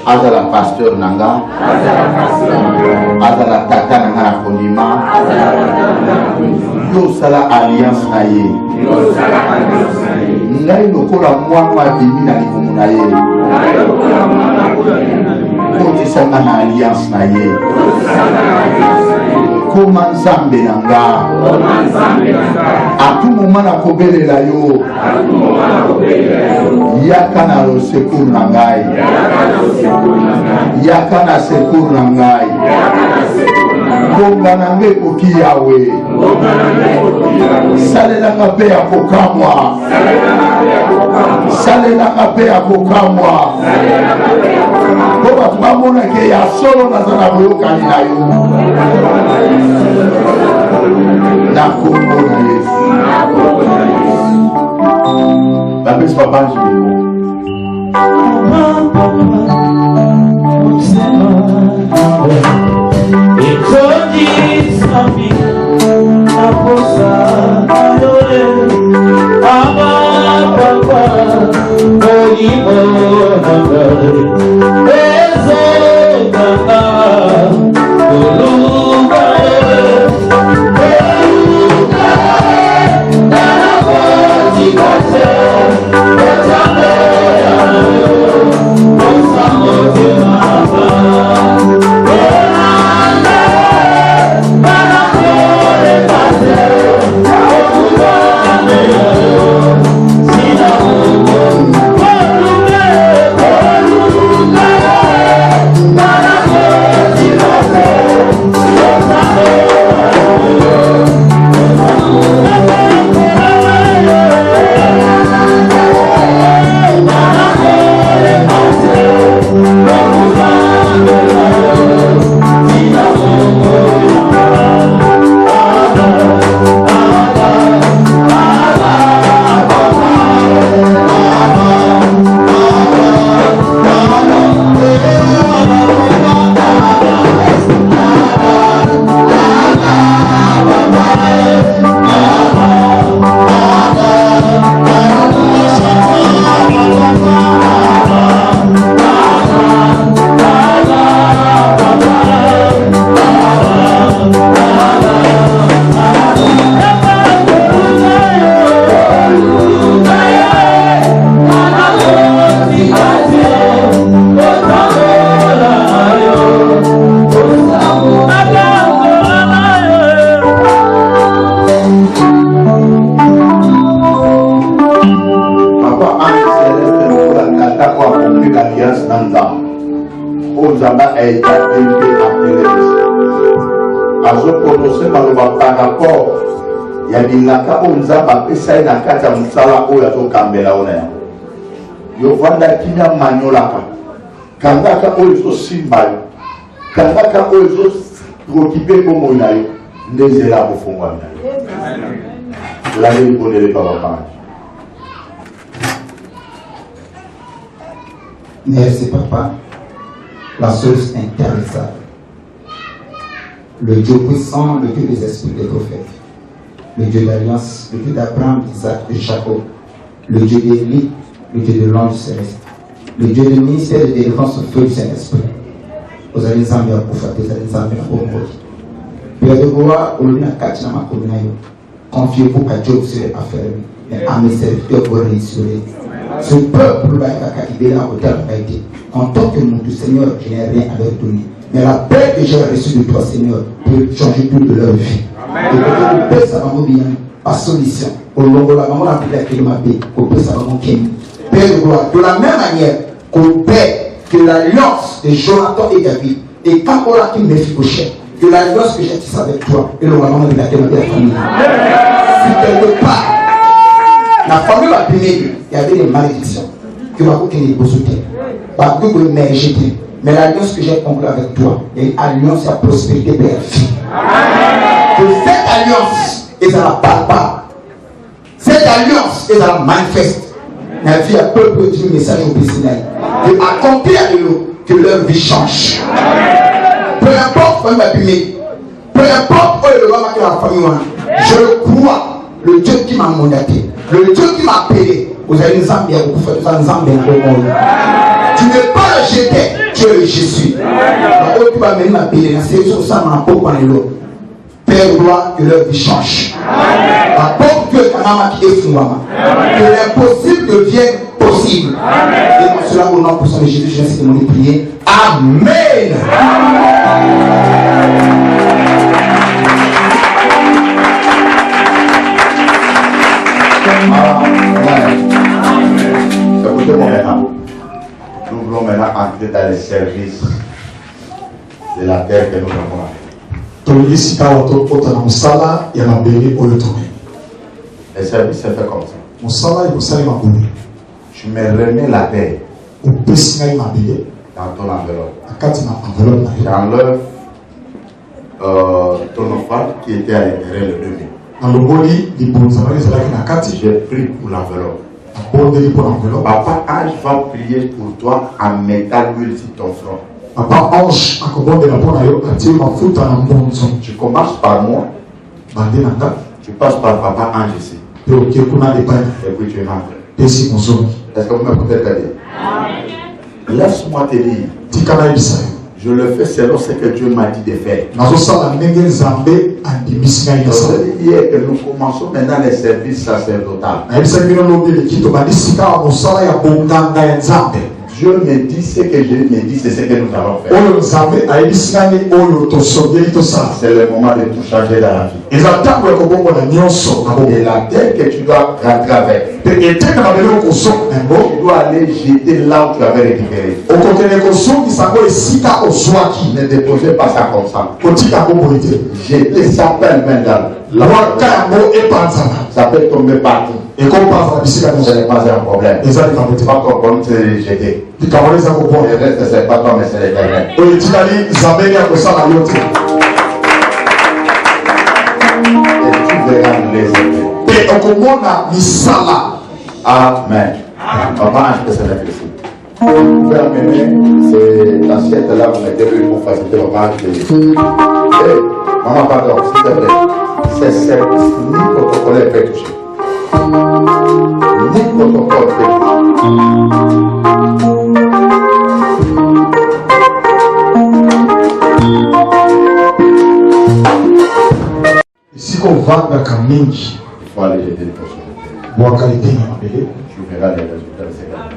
Azala pasteur nanga, azala tata nanga na kondima, yo sala alliance na ye. Ngai lokola mwana abimi na libumu na ye. Kotisanga na alliance na ye. Koma nzambe nanga. Atu moment na kobelela yo. Yaka na secours na ngai. Yaka na secours na ngai. Konga na ngai koki yawe. Salela nga pe ya kokamwa. Salela nga pe ya kokamwa. Po batu bamona ke ya solo nazana boyokani na yo. Na kombo na Yesu. Bapesi papa njibiko. Papa, confiance dans l'âme. Ozamba a été appelé à prononcer par rapport. Il y a des laka Ozamba pesa na kata musala oya to kambela ona. Yo vanda kinya manolaka. Kangaka oyo simba. Kangaka oyo prokipe como inayo. Ndezela bofongwa inayo. La vie bonne papa. Merci papa. La source intarissable. Le Dieu puissant, le Dieu des esprits des prophètes. Le Dieu d'alliance, le Dieu d'Abraham, d'Isaac, de Jacob. Le Dieu d'Élie, le Dieu de l'ange céleste. Le Dieu du ministère de délivrance au feu du Saint-Esprit. Vous allez ensemble à Koufate, vous allez ensemble à Koumori. Père de Goa, au lieu de Katina Makominayo, confiez-vous à Dieu sur les affaires, mais à mes serviteurs pour réussir. Ce peuple va être en tant que mon Seigneur, je n'ai rien à leur donner. Mais la paix que j'ai reçue de toi, Seigneur, peut changer tout de leur vie. Et que la paix, ça va bien, par solution. Au long de la maman, la paix, la paix, au paix, ça va bien. Père de gloire, de la même manière qu'au paix, que l'alliance de Jonathan et David, et quand on a qui me fait coucher, que l'alliance que j'ai tissée avec toi, et le maman de la famille. Si quelque part, la famille va punir, il y avait des malédictions. Que ma coupe est posée. Pas que vous m'ayez jeté. Mais l'alliance que j'ai conclue avec toi, est une alliance à prospérité de la vie. Que cette alliance est à la papa. Cette alliance est à la manifeste. La vie a peuple du message au Sinaï. De accomplir à l'eau que leur vie change. Peu importe où elle m'a punir. Peu importe où elle va marquer la famille. Je crois le Dieu qui m'a mandaté. Le Dieu qui m'a appelé. Vous avez une Zambie, vous faites une Zambie. Tu n'es pas le jeté, tu es le Jésus. Tu vas même m'appeler, c'est sur ça, ma pauvre l'eau. Père, gloire, que leur vie change. La pauvre Dieu, qui est fou, que l'impossible devienne possible. Et pour cela, au nom de Jésus, je vais de prier. Amen. Nous voulons maintenant entrer dans les services de la terre que nous avons. Les services se fait comme ça. Tu me remets la terre dans ton enveloppe. J'enlève ton offrande qui était à l'intérieur de 2000. J'ai pris pour l'enveloppe. Papa Ange va prier pour toi en mettant l'huile sur ton front. Papa Ange, tu commences par moi. Tu passes par Papa Ange ici. Et puis tu rentres. Est-ce que vous m'écoutez très bien? Laisse-moi te dire. Je le fais selon ce que Dieu m'a dit de faire. Hier que nous commençons maintenant les services sacerdotaux. Dieu me dit ce que je me dis, c'est ce que nous allons faire. C'est le moment de tout changer dans la vie. Et la terre que tu dois rentrer avec, tu dois aller jeter là où tu avais récupéré. Ne déposez pas ça comme ça. Jetez ça pêle-mêle là. Ça peut tomber partout. Ce n'est pas un problème. C'est pas ton problème, c'est de jeter. Le reste, c'est pas toi, mais c'est l'Éternel. Et tu verras les effets. Amen. Papa, je peux se mettre ici. Vous pouvez amener l'assiette là, vous mettez le pour faciliter le marche de maman, pardon, s'il te plaît. C'est service, ni protocole peut toucher. Ni protocole peut Si on va dans le mingi, il faut aller jeter les poissons. Tu verras les résultats de ces gars.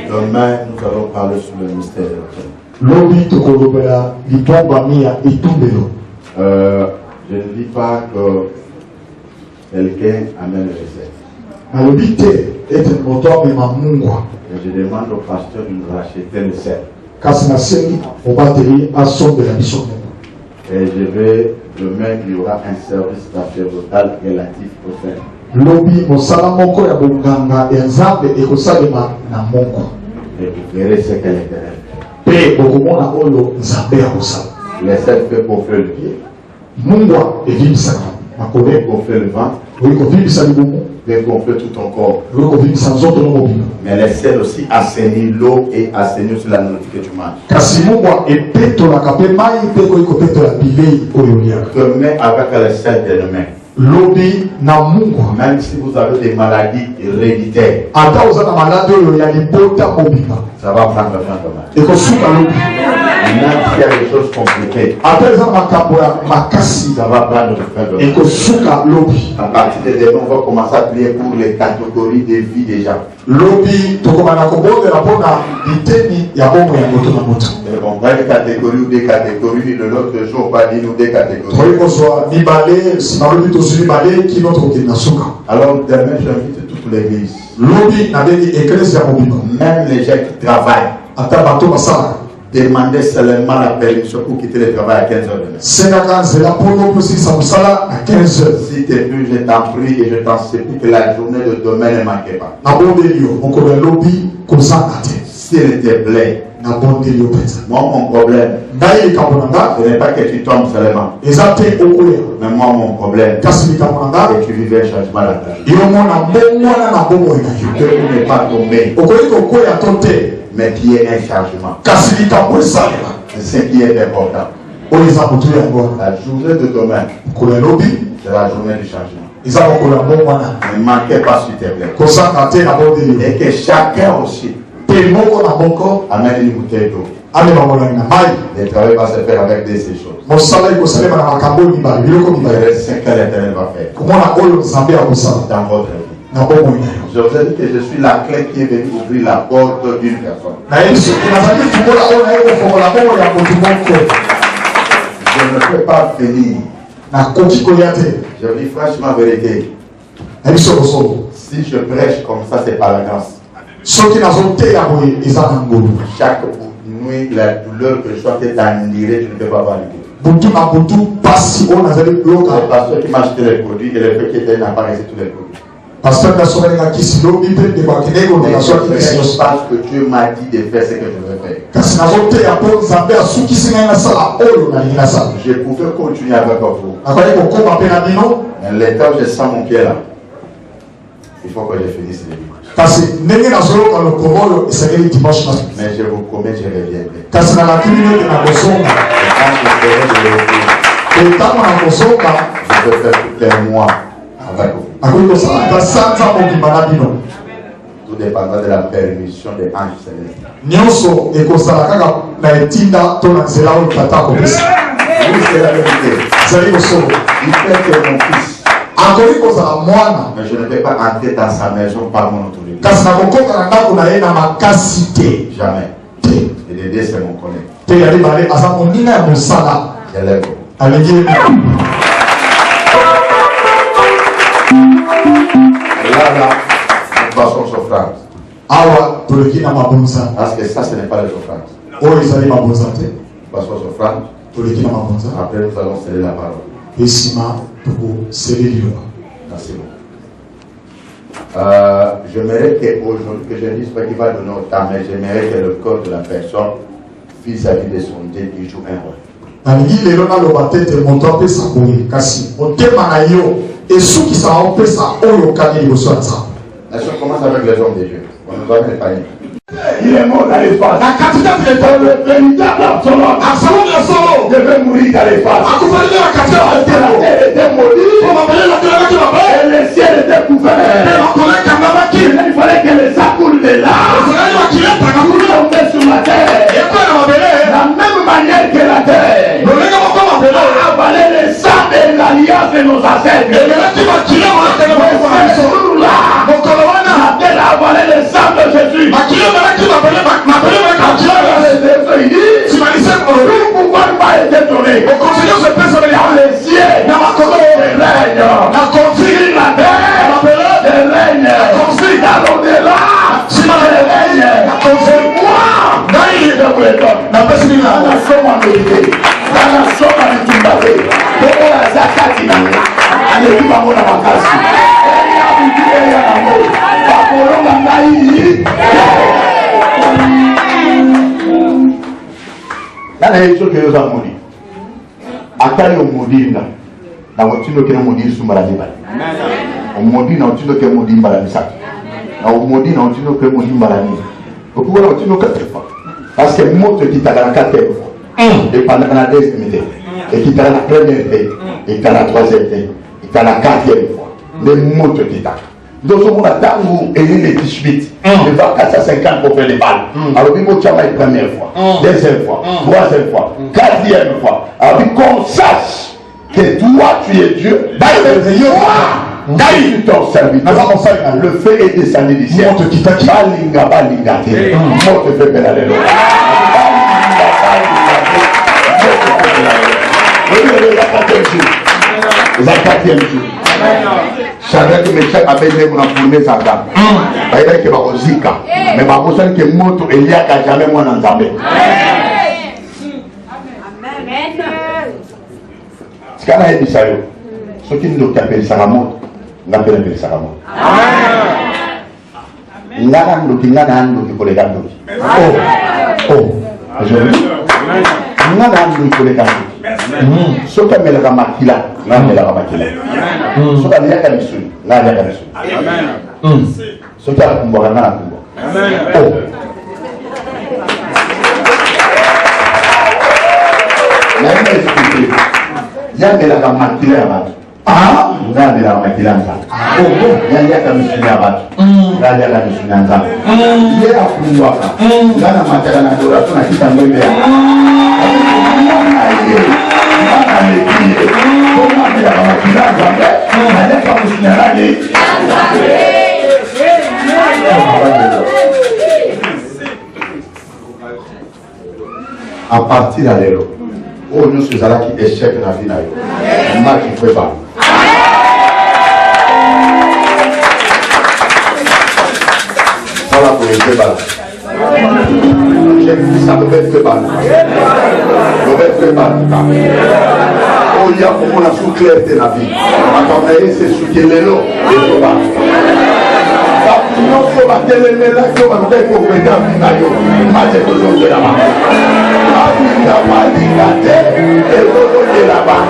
Demain, nous allons parler sur le mystère de la je ne dis pas que quelqu'un amène le recette. Et je demande au pasteur de nous racheter le sel. Et je vais, demain, il y aura un service sacerdotal relatif au sel. Et vous verrez ce qu'elle est. Le sel fait gonfler le pied. Gonfler le ventre. Fait gonfler tout ton corps. Mais le sel aussi assainit l'eau et assainit aussi la nourriture que tu manges. Demain avec le sel de demain. Même si vous avez des maladies héréditaires, ça va prendre fin demain. Même s'il y a des choses compliquées, ça va prendre fin demain. À partir de demain, on va commencer à prier pour les catégories de vie des gens. Et on va une catégorie ou des catégories, de l'autre jour, on va dire nous des catégories. Alors demain, j'invite toute l'église. Même les gens qui travaillent. Demandez seulement la permission pour quitter le travail à 15h demain. Si tu es plus, je t'en prie et je t'en supplie que la journée de demain ne manque pas. Si elle te plaît, moi mon problème, ce n'est pas que tu tombes seulement. Mais moi mon problème, c'est que tu vives un changement dans ta vie. Que tu n'es pas tombé, mais qui est un changement. C'est ce qui est important. La journée de demain, c'est la journée du changement. Ne manquez pas s'il te plaît. Et que chacun aussi amène une bouteille d'eau. Le travail va se faire avec ces choses. C'est ce que l'Éternel va faire dans votre vie. Je vous ai dit que je suis la clé qui est venue ouvrir la porte d'une personne. Je ne peux pas venir. Je vous dis franchement la vérité. Si je prêche comme ça, c'est par la grâce. Chaque nuit, la douleur que je sois peut-être annihilée, je ne peux pas valider. C'est parce qui m'a acheté les produits et le fait qu'il n'a pas reçu tous les produits. Parce que Dieu m'a dit de faire ce que je veux faire. Je pouvais continuer avec vous. Mais le temps où je sens mon pied là, il faut que je finisse les livres. Mais je vous promets, je reviendrai. Et quand je serai de retour, je vais faire tout un mois avec vous. Tout dépendra de la permission des anges célestes. Oui, c'est la vérité. Il fait que mon fils. Mais je ne peux pas entrer dans sa maison par mon autorité. Jamais. Et l'aider, c'est mon collègue. Je lève. Là, nous passons aux offrandes. Parce que ça, ce n'est pas les offrandes. Nous passons aux offrandes. Après, nous allons sceller la parole. Merci beaucoup. J'aimerais qu'aujourd'hui, que je ne dise pas qu'il va donner autant, mais j'aimerais que le corps de la personne, vis-à-vis de son Dieu, il joue un rôle. La chose commence avec les hommes de Dieu. On nous a préparé. Il est mort dans l'espace. Le véritable Absalom devait mourir dans l'espace. La terre était maudite. Et le ciel était couvert. Il fallait que les accoule de là tomber sur la terre. De la même manière que la terre a avalé les sangs de l'alliance de nos ancêtres. Ce jour-là, la terre a avalé les sangs de Jésus. Tout pouvoir m'a été donné. Dans les cieux, règne. bango na makasi eya butu eya nango bakolonga ngai nana ye soki oza modi atali omodinga na otindokena modi sumbala mibale omodi na otindoke modi mbala misato na omodi na otindoke modi mbala mibale okubona otindoka tefa parce que moto ekitaka na 4 fois epandaka na 2e te ekitaka na 1e te ekitaka na 3e te ekitaka na 4e fois nde moto ekitaka ndozomona ntango elile tishbit eva 450 pour faire les balles alobi botiama ye 1e fois 2e fois 3e fois 4e fois alobi qu'on sache que toi tu es Dieu D'ailleurs, ton serviteur, le feu est descendu du ciel. Balinga, balinga, monte fait belle alléluia. La 4e jour. Chacun qui me cherche avec les gens pour mes enfants. Il y a qui va au Zika. Mais ma personne qui est morte, il y a jamais moi dans Zambé. Ce qu'on a dit ça, ce qui nous appelle ça la mort. Ngapele sakamo. Ngana ndoki ngana ndoki kolega ndoki. Oh. Ngana ndoki kolega ndoki. Soka melaka makila, ngana melaka makila. Soka melaka misuni, ngana melaka misuni. Amen. Soka kumboka ngana kumboka. Amen. Oh. Na expliquer. Ya melaka makila ya watu. Nzambe la makila nzambe yali akamisunya abantu ngali akamisunya nzambe ye akumwaka ngana mataka na dorato na kita ngwembe ya mwana lekile nzambe la makila nzambe yali akamisunya nani à partir de lelo oyo nyonso ezalaki échec na vie na yo maki prépare. Voilà pour les débats. J'ai vu ça, mauvais débat. Mauvais débat. Oh, il y a pour moi la sous-clarté de la vie. Attendez, c'est ce qui est le lot. Les débats. Non, il faut battre les mélanges, il faut battre les compétences. Il m'a dit que je vais là-bas. Il n'a pas dit la tête. Et je vais là-bas.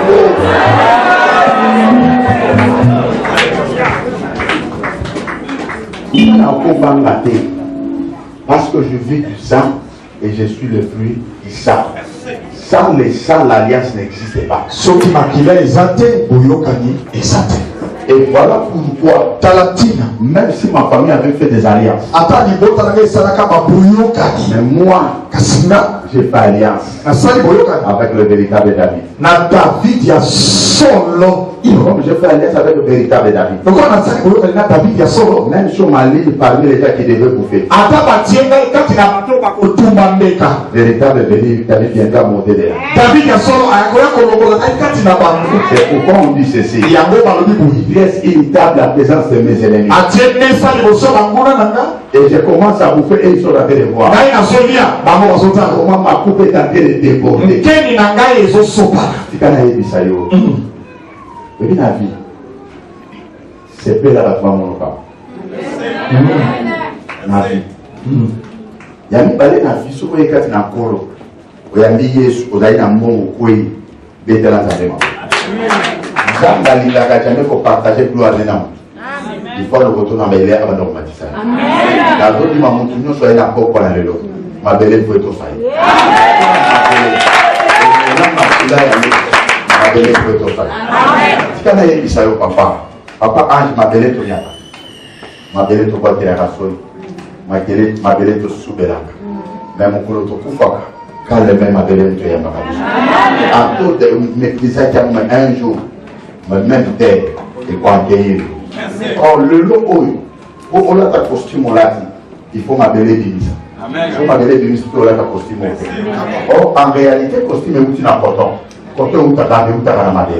Parce que je vis du sang et je suis le fruit du sang. Sans le sang, l'alliance n'existait pas. Et voilà pourquoi, même si ma famille avait fait des alliances, mais moi, j'ai fait alliance avec le véritable David. Comme j'ai fait alliance avec le véritable David. Même sur ma ligne, parmi les gens qui devaient bouffer, véritable David viendra monter derrière. C'est pourquoi on dit ceci. Laisse irritable la présence de mes ennemis. Et je commence à bouffer et ils sont en train de voir. Comment ma coupe est en train de déborder. Mais la vie, c'est belle à la fois mon papa. La vie. Il y a une balai dans la vie, souvent il y a un colo. Il y a un billet, il y a un bon couille, il y a un zalema. Il faut partager plus à l'énorme. Il faut le retour dans les airs à la normalité. La route du maman, tout le monde soit là pour prendre le lot. Ma belle pour être failli. Ma belle pour être failli. Si tu as dit ça au papa, papa ange ma belle pour yaka. Ma belle pour quoi tu as rassuré. Ma belle pour soubera. Mais mon couloir pour quoi? Quand le même ma belle pour yaka. À tout de mépriser un jour. Même terre et quoi accueillir. Or, le lot, on a ta costume, on l'a dit. Il faut m'appeler Bimisa. Il faut m'appeler Bimisa pour la costume. Or, en réalité, le costume est outil important. Quand on t'a gardé, on t'a gardé.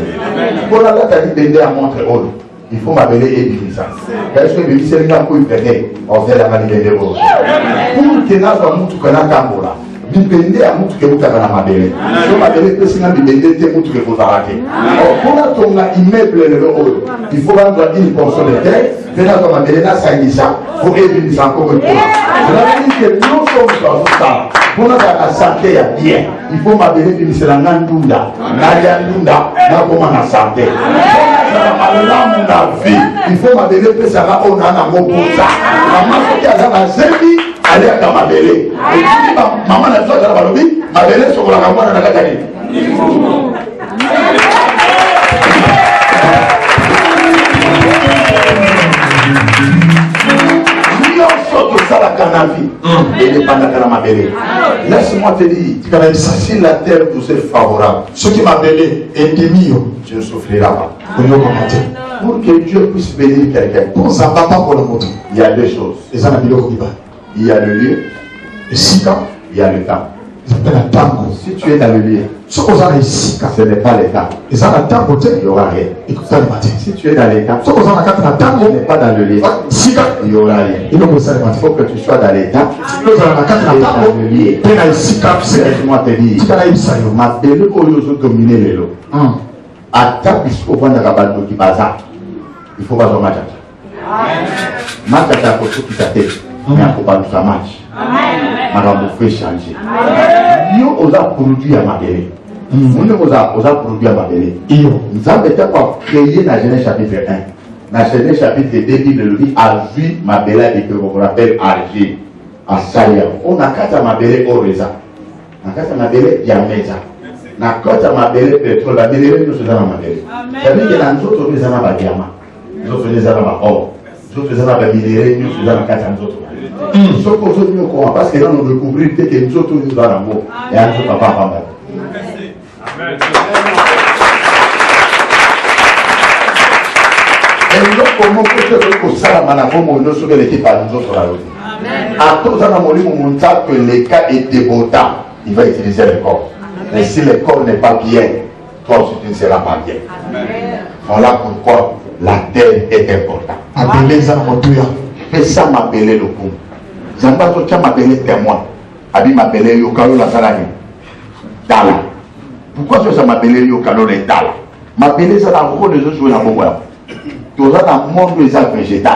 Pour la date, il à montrer haut. Il faut m'appeler Bimisa. Parce que Bimisa, il a pu faire. On fait la maladie de l'eau. Pour que nous avons tout qu'on a tambola. bibende ya mutu ke mutaka na mabele so mabele pesi na bibende te mutu ke kozala te mpona tonga immeuble lelo oyo il faut vendre une portion de terre mpe nazwa mabele nasangisa po ebimisa nkoko mpona ezalaki ke nyonso moto azosala mpona kaka sante ya bien il faut mabele ebimisela nga ndunda nalia ndunda nakoma na sante mpona malamu na vie il faut mabele epesanga oyo na nango mposa mama soki aza na zembi aliaka mabele mama na biso azala balobi mabele esokolaka mwana na kati ya nini nyonso tosalaka na vie elebandaka na mabele. Laisse-moi te dire, si la terre vous est favorable, ce qui m'a appelé ennemi, tu ne souffriras pas. Pour que Dieu puisse bénir quelqu'un, il y a deux choses. Il y a le lieu, il y a le temps. Si tu es dans le lieu, ce n'est pas le temps. Il n'y aura rien. Si tu es dans l'état, tu n'es pas dans le lieu, il n'y aura rien. Il faut que tu sois dans l'état et dans le lieu. Laisse-moi te dire, ma belle oyo dominer les lots. Attaque jusqu'au point de Rabaldo qui baza. Il faut pas en match. Match à ta qui t'attend. Mais il faut pas nous match. Madame, vous faites changer. Nous, on a produit à ma belle. Nous, on a produit à ma belle. Nous avons été créé dans Genèse chapitre 1. Dans Genèse chapitre 2, il dit à vie ma belle et que on appelle Alger. À Salia. On a quatre ma belle au Reza. On a quatre ma belle Diameza. Na kota mabele pétrole la belle nous faisons mabele. Ça veut dire que nous autres nous avons pas diamant. Nous autres nous avons pas or. Nous autres nous avons pas minéraux, nous faisons quatre nous autres. Ce qu'on veut nous comprendre parce que là nous découvrir que nous autres nous avons amour et nous papa papa. Et nous comment peut-être que ça la manafo nous sur l'équipe à nous autres là. Amen. À tous en amoli mon que les cas est débotant, il va utiliser le corps. Mais si le corps n'est pas bien, toi aussi tu ne seras pas bien. Voilà pourquoi la terre est importante. Et ça m'appelait le coup. Zambato tcha m'appelait témoin. Abi m'appelait Yokalo la salami. Dala. Pourquoi ça m'appelait Yokalo les Dala? M'appelait ça dans le rôle de jouer dans le monde. Tu as dans le monde des arbres végétaux.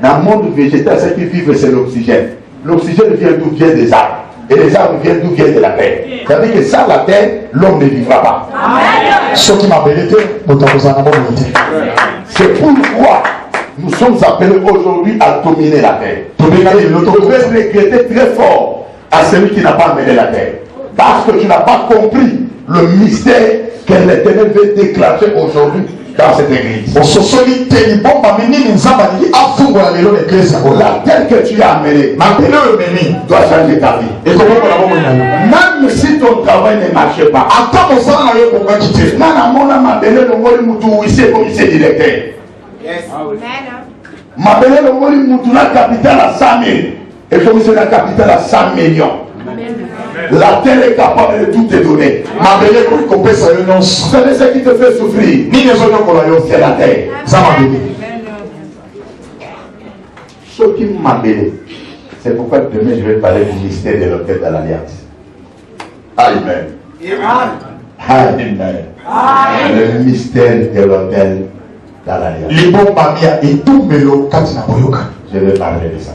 Dans le monde végétal, ce qui vit, c'est l'oxygène. L'oxygène vient d'où vient des arbres. Et les arbres viennent d'où vient de la terre. Ça veut dire que sans la terre, l'homme ne vivra pas. Ce qui m'a bénéfice, c'est pourquoi nous sommes appelés aujourd'hui à dominer la terre. Je vais regretter très fort à celui qui n'a pas amené la terre. Parce que tu n'as pas compris le mystère que l'Éternel veut déclencher aujourd'hui dans cette église. La terre que tu as amenée doit changer ta vie. Même si ton travail ne marche pas, ma belle le moli mutu la capitale à 100 000 et comme c'est la capitale à 100 millions. La terre est capable de tout te donner. Ma belle vous savez ce qui te fait souffrir? C'est la terre. Ça m'a donné. Ce qui m'a donné, c'est pourquoi demain je vais parler du mystère de l'hôtel de l'Alliance. Amen. Amen. Le mystère de l'hôtel de l'Alliance. Je vais parler de ça.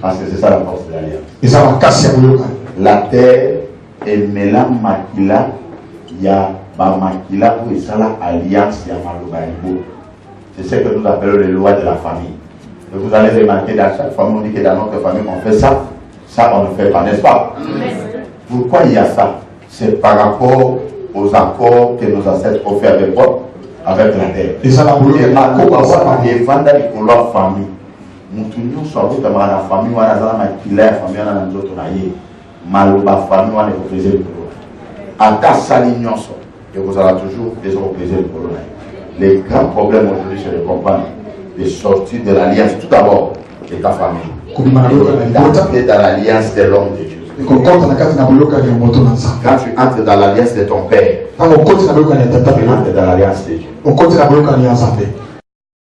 Parce que c'est ça la force de l'Alliance. La terre est mélange makila, il y a makila où il y a l'alliance, il y a Maloubaïbo. C'est ce que nous appelons les lois de la famille. Et vous allez remarquer dans chaque famille, on dit que dans notre famille on fait ça, ça on ne fait pas, n'est-ce pas? Pourquoi il y a ça? C'est par rapport aux accords que nos ancêtres ont fait avec quoi? Avec la terre. Et ça va vous dire, les vendeurs pour leur famille. Nous sommes tous dans la famille, on a la famille, on a nous autres. Malouba famille, on est au plaisir de l'eau. En cas salignon, et vous aurez toujours des au plaisir de l'eau. Les grands problèmes aujourd'hui, c'est de comprendre les sorties de l'alliance, tout d'abord, de ta famille. D'entrer dans l'alliance de l'homme de Dieu. Quand tu entres dans l'alliance de ton père, tu entres dans l'alliance de Dieu.